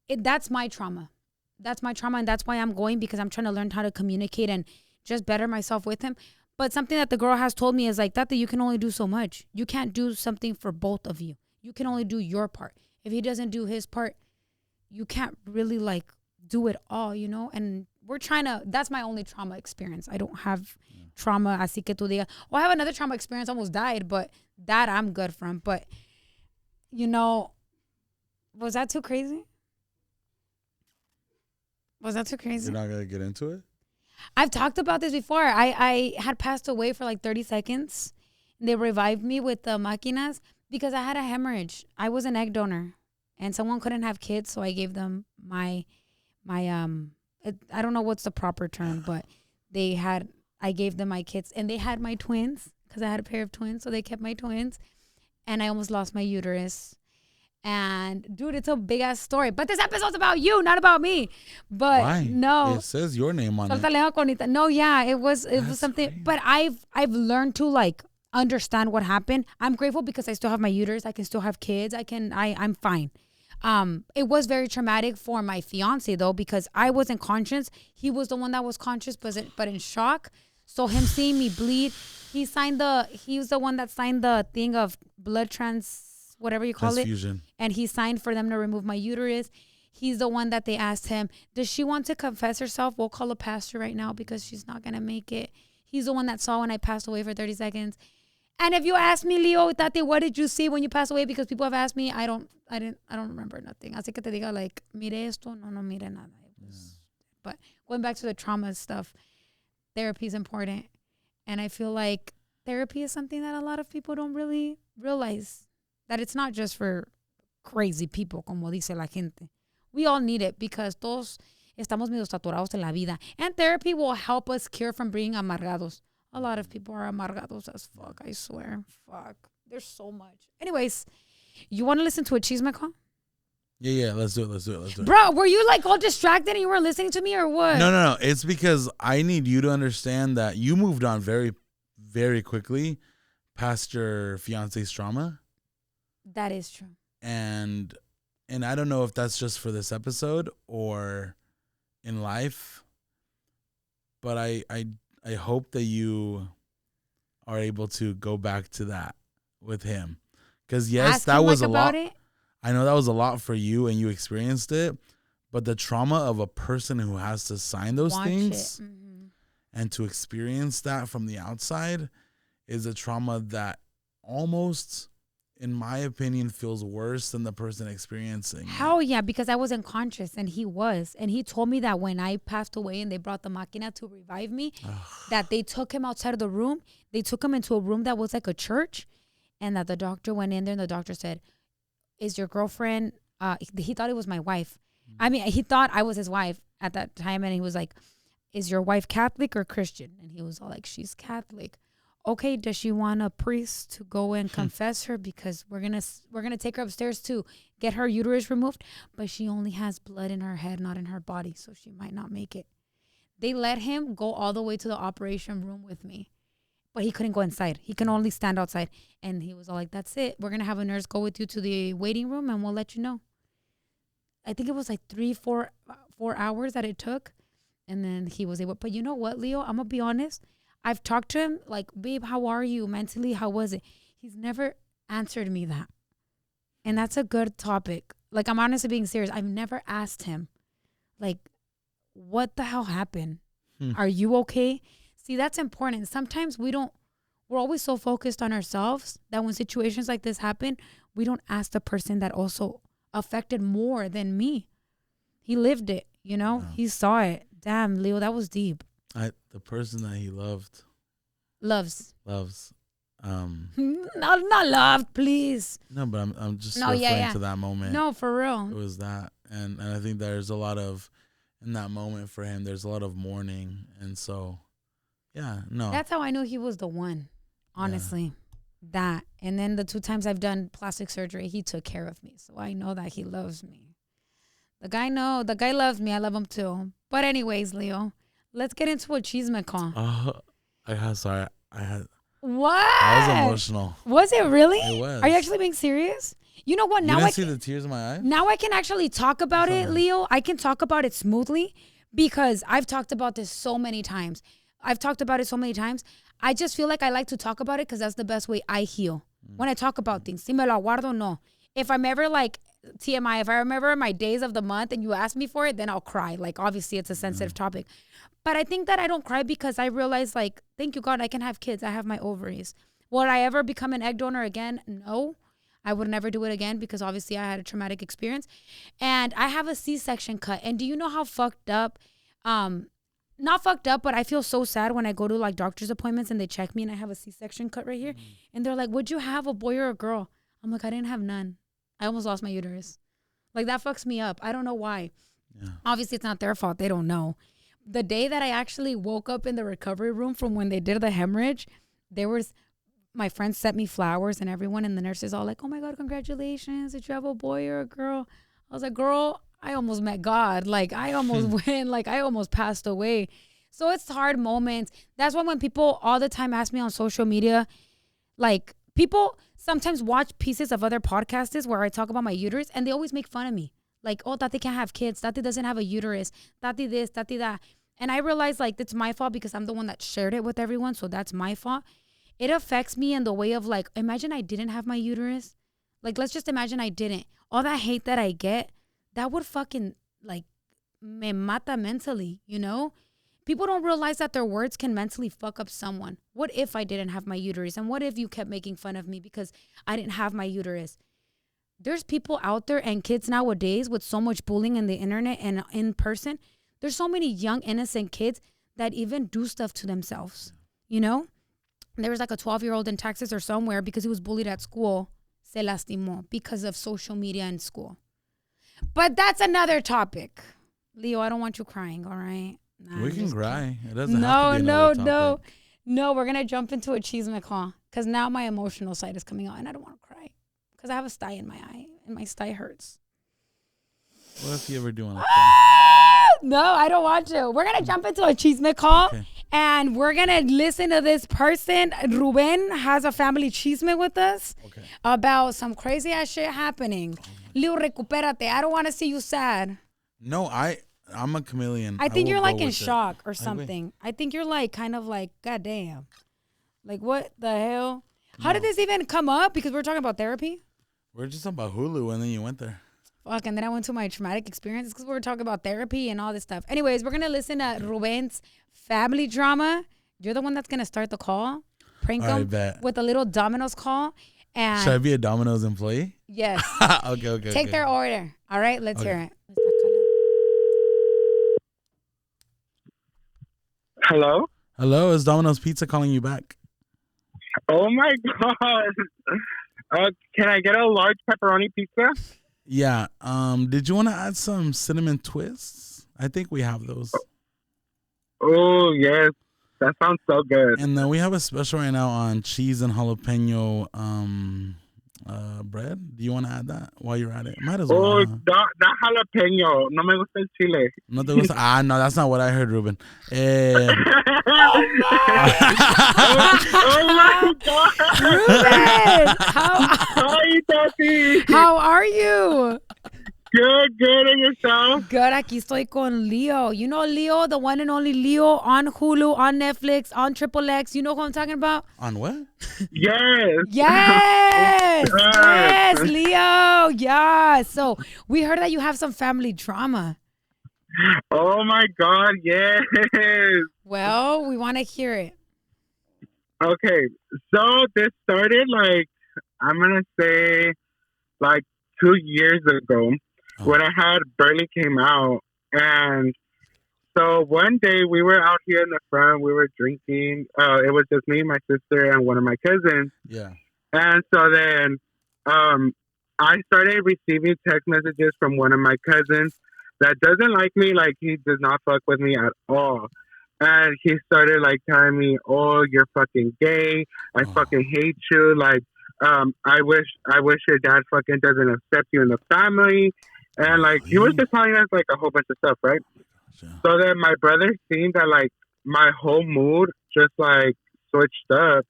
that's my trauma. That's my trauma, and that's why I'm going because I'm trying to learn how to communicate and just better myself with him. But something that the girl has told me is like that you can only do so much. You can't do something for both of you. You can only do your part. If he doesn't do his part, you can't really like do it all, And we're trying to, that's my only trauma experience. I don't have trauma, así que tú digas. I have another trauma experience, almost died, but that I'm good from. But, was that too crazy? Was that too crazy? You're not going to get into it? I've talked about this before. I had passed away for like 30 seconds. They revived me with the máquinas because I had a hemorrhage. I was an egg donor and someone couldn't have kids. So I gave them my I don't know what's the proper term, but I gave them my kids and they had my twins because I had a pair of twins. So they kept my twins and I almost lost my uterus. And dude, it's a big ass story. But this episode's about you, not about me. But why? No. It says your name on Suelta La Lengua. No, yeah, it was something. Crazy. But I've learned to like understand what happened. I'm grateful because I still have my uterus. I can still have kids. I'm fine. It was very traumatic for my fiance though, because I wasn't conscious. He was the one that was conscious, but in shock. So him seeing me bleed, he was the one that signed the thing of blood whatever you call transfusion. It. And he signed for them to remove my uterus. He's the one that they asked him, does she want to confess herself? We'll call a pastor right now because she's not going to make it. He's the one that saw when I passed away for 30 seconds. And if you ask me, Leo, Itati, what did you see when you passed away? Because people have asked me, I don't remember nothing. Así que te diga like, mire esto, no mire nada. But going back to the trauma stuff, therapy is important. And I feel like therapy is something that a lot of people don't really realize, that it's not just for crazy people, como dice la gente. We all need it because todos estamos medio saturados en la vida. And therapy will help us cure from being amargados. A lot of people are amargados as fuck, I swear. Fuck. There's so much. Anyways, you want to listen to a chisme call? Yeah, let's do it. Bro, were you like all distracted and you weren't listening to me or what? No. It's because I need you to understand that you moved on very, very quickly past your fiance's trauma. That is true. And I don't know if that's just for this episode or in life, but I hope that you are able to go back to that with him. Because yes, ask that him, was like, a lot. it? I know that was a lot for you and you experienced it, but the trauma of a person who has to sign those things and to experience that from the outside is a trauma that almost, in my opinion, feels worse than the person experiencing. Hell yeah, because I wasn't conscious and he was. And he told me that when I passed away and they brought the máquina to revive me, that they took him outside of the room. They took him into a room that was like a church, and that the doctor went in there and the doctor said, is your girlfriend, he thought it was my wife. I mean, he thought I was his wife at that time. And he was like, is your wife Catholic or Christian? And he was all like, she's Catholic. Okay, does she want a priest to go and confess her? Because we're gonna take her upstairs to get her uterus removed. But she only has blood in her head, not in her body. So she might not make it. They let him go all the way to the operation room with me. But he couldn't go inside. He can only stand outside. And he was all like, that's it. We're going to have a nurse go with you to the waiting room and we'll let you know. I think it was like 4 hours that it took. And then he was able. But you know what, Leo? I'm going to be honest. I've talked to him like, babe, how are you mentally? How was it? He's never answered me that. And that's a good topic. Like, I'm honestly being serious. I've never asked him, like, what the hell happened? Are you okay? See, that's important. Sometimes we're always so focused on ourselves that when situations like this happen, we don't ask the person that also affected more than me. He lived it, you know? Yeah. He saw it. Damn, Leo, that was deep. The person that he loves. Loves. Not loved, please. No, but I'm just referring to that moment. No, for real. It was that. And I think there's a lot of, in that moment for him, there's a lot of mourning. And so, yeah, no. That's how I knew he was the one, honestly. That. And then the 2 times I've done plastic surgery, he took care of me. So I know that he loves me. The guy loves me. I love him too. But anyways, Leo, let's get into a chisme call. Sorry. I had. What? I was emotional. Was it really? It was. Are you actually being serious? You know what? You didn't see the tears in my eyes? Now I can actually talk about it, Leo. I can talk about it smoothly because I've talked about this so many times. I just feel like I like to talk about it because that's the best way I heal. When I talk about things. Si me lo aguardo, no. If I'm ever like TMI, if I remember my days of the month and you ask me for it, then I'll cry. Like, obviously, it's a sensitive topic. But I think that I don't cry because I realize, like, thank you, God, I can have kids. I have my ovaries. Would I ever become an egg donor again? No. I would never do it again because obviously I had a traumatic experience. And I have a C-section cut. And do you know how fucked up, not fucked up, but I feel so sad when I go to like doctor's appointments and they check me and I have a C-section cut right here. And they're like, would you have a boy or a girl? I'm like, I didn't have none. I almost lost my uterus. Like, that fucks me up. I don't know why. Yeah. Obviously, it's not their fault. They don't know. The day that I actually woke up in the recovery room from when they did the hemorrhage, my friends sent me flowers and everyone and the nurses all like, oh my God, congratulations. Did you have a boy or a girl? I was like, girl, I almost met God. Like, I almost went, like, I almost passed away. So it's hard moments. That's why when people all the time ask me on social media, like, people sometimes watch pieces of other podcasts where I talk about my uterus and they always make fun of me. Like, oh, Tati can't have kids. Tati doesn't have a uterus. Tati this, Tati that. And I realize, like, it's my fault because I'm the one that shared it with everyone. So that's my fault. It affects me in the way of, like, imagine I didn't have my uterus. Like, let's just imagine I didn't. All that hate that I get, that would fucking, like, me mata mentally, you know? People don't realize that their words can mentally fuck up someone. What if I didn't have my uterus? And what if you kept making fun of me because I didn't have my uterus? There's people out there and kids nowadays with so much bullying in the internet and in person. There's so many young, innocent kids that even do stuff to themselves, you know? There was like a 12-year-old in Texas or somewhere because he was bullied at school. Se lastimó because of social media in school. But that's another topic. Leo, I don't want you crying, all right? Nah, we can cry. It doesn't have to be another topic. No, we're going to jump into a chisme call because now my emotional side is coming out and I don't want to cry because I have a sty in my eye and my sty hurts. What if you ever do want to cry? No, I don't want to. We're going to jump into a chisme call and we're going to listen to this person. Ruben has a family chisme with us about some crazy ass shit happening. Leo, recupérate. I don't want to see you sad. No, I'm a chameleon. I think you're like in shock or something. I think you're like kind of like, God damn. Like, what the hell? How did this even come up? Because we're talking about therapy. We're just talking about Hulu and then you went there. Fuck, and then I went to my traumatic experience because we were talking about therapy and all this stuff. Anyways, we're going to listen to Ruben's family drama. You're the one that's going to start the call. Prank him with a little Domino's call. And should I be a Domino's employee? Yes. Okay. Take their order. All right, let's hear it. Hello? Hello, is Domino's Pizza calling you back? Oh my God. Can I get a large pepperoni pizza? Yeah. Did you want to add some cinnamon twists? I think we have those. Oh, yes. That sounds so good. And then we have a special right now on cheese and jalapeno bread. Do you want to add that while you're at it? Might as well. Oh, that jalapeno. No me gusta el chile. No te gusta? No, that's not what I heard, Ruben. Oh my God. Ruben! Hi, Itati. How are you? Good, and yourself? Good, aquí estoy con Leo. You know Leo, the one and only Leo on Hulu, on Netflix, on Triple X. You know who I'm talking about? On what? Yes. Yes, Leo. Yeah. So we heard that you have some family drama. Oh my God, yes. Well, we want to hear it. Okay, so this started like I'm gonna say like 2 years ago when I had barely came out, and so one day we were out here in the front, we were drinking. It was just me, my sister, and one of my cousins. Yeah. And so then I started receiving text messages from one of my cousins that doesn't like me, like he does not fuck with me at all. And he started like telling me, "Oh, you're fucking gay. I fucking hate you. Like, I wish your dad fucking doesn't accept you in the family." And like he was just telling us like a whole bunch of stuff, right? Yeah. So then my brother seen that like my whole mood just like switched up,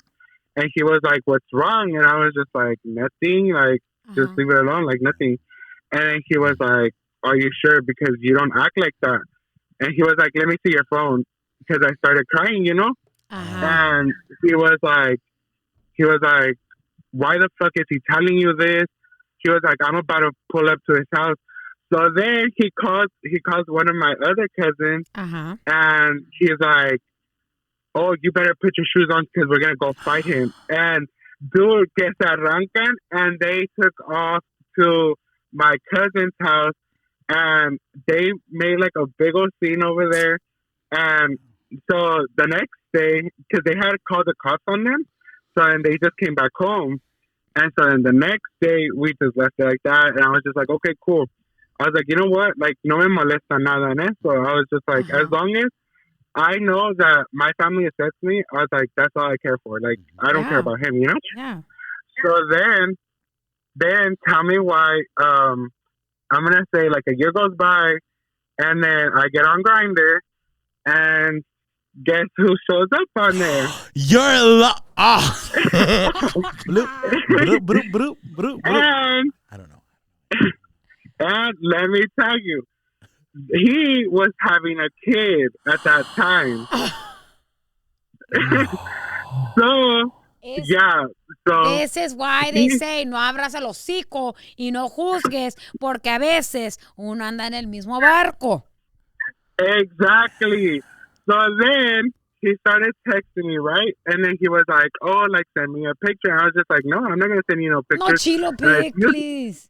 and he was like, "What's wrong?" And I was just like, "Nothing. Like, just leave it alone. Like nothing." And then he was like, "Are you sure? Because you don't act like that." And he was like, "Let me see your phone." Because I started crying, you know? And he was like, "Why the fuck is he telling you this?" He was like, "I'm about to pull up to his house." So then he calls one of my other cousins, and he's like, "Oh, you better put your shoes on because we're gonna go fight him." And dude, que se arrancan, and they took off to my cousin's house, and they made like a big old scene over there. And so the next day, because they had called the cops on them, so and they just came back home. And so then the next day, we just left it like that. And I was just like, okay, cool. I was like, you know what? Like, no me molesta nada en eso. I was just like, as long as I know that my family accepts me, I was like, that's all I care for. Like, I don't care about him, you know? Yeah. So then tell me why, I'm going to say like a year goes by, and then I get on Grindr, and guess who shows up on there? You're And I don't know. And let me tell you, he was having a kid at that time. So, yeah. So this is why they say no abras el hocico y no juzgues, porque a veces uno anda en el mismo barco. Exactly. So then he started texting me, right? And then he was like, "Oh, like send me a picture." And I was just like, "No, I'm not gonna send you no picture." No chilo pic, please.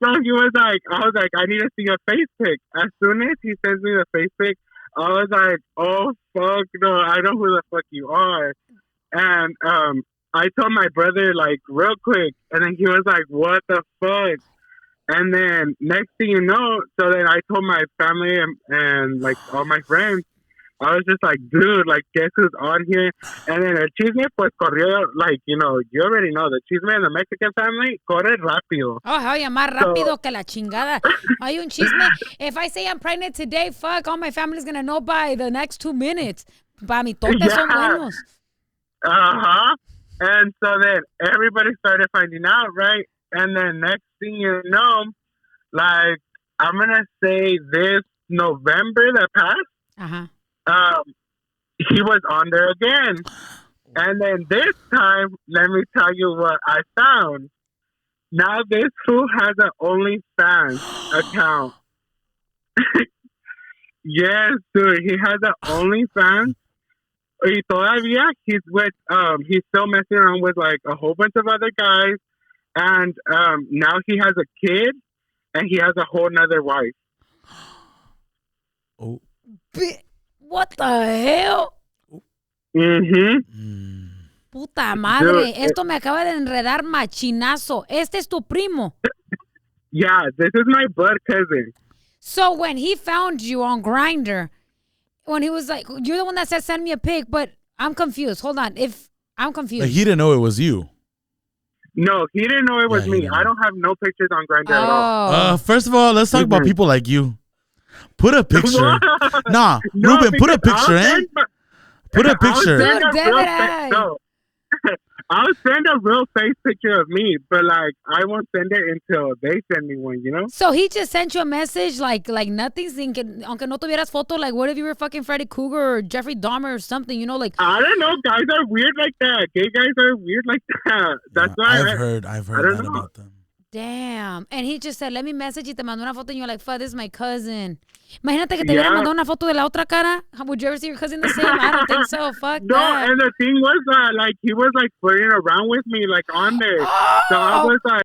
So he was like, I was like, "I need to see a face pic." As soon as he sends me the face pic, I was like, "Oh fuck no, I know who the fuck you are." And I told my brother like real quick, and then he was like, "What the fuck?" And then next thing you know, so then I told my family and like all my friends. I was just like, "Dude, like, guess who's on here?" And then el chisme, pues, corrió, like, you know, you already know, the chisme in the Mexican family, corre rápido. Oh, hell yeah, más rápido que la chingada. Hay un chisme. If I say I'm pregnant today, fuck, all my family's gonna know by the next 2 minutes. Pa' mi totes son buenos. And so then everybody started finding out, right? And then next thing you know, like, I'm gonna say this November that passed, he was on there again. And then this time, let me tell you what I found. Now this fool has an OnlyFans account. Yes, dude, he has an OnlyFans. Y todavía he's still messing around with like a whole bunch of other guys. And now he has a kid, and he has a whole nother wife. Oh. What the hell? Puta madre, dude, esto me acaba de enredar machinazo. Este es tu primo. Yeah, this is my blood cousin. So when he found you on Grindr, when he was like, you're the one that said send me a pic, but I'm confused. Hold on, I'm confused. Like he didn't know it was you. No, he didn't know it was me. I don't have no pictures on Grindr at all. First of all, let's talk about people like you. Put a picture. Nah, no, Ruben, put a picture, Put a picture. I'll send a real face picture of me, but like I won't send it until they send me one, you know? So he just sent you a message like nothing, aunque no tuvieras foto, like what if you were fucking Freddy Krueger or Jeffrey Dahmer or something, you know, like I don't know, guys are weird like that. Gay guys are weird like that. That's why I've heard that about them. Damn. And he just said, let me message you. Te mandó una foto and you're like, fuck, this is my cousin. Imagínate que te hubiera mandado una foto de la otra cara. Would you ever see your cousin the same? I don't think so. Fuck no, that. and the thing was, like, he was, like, flirting around with me, like, on there. So I was like,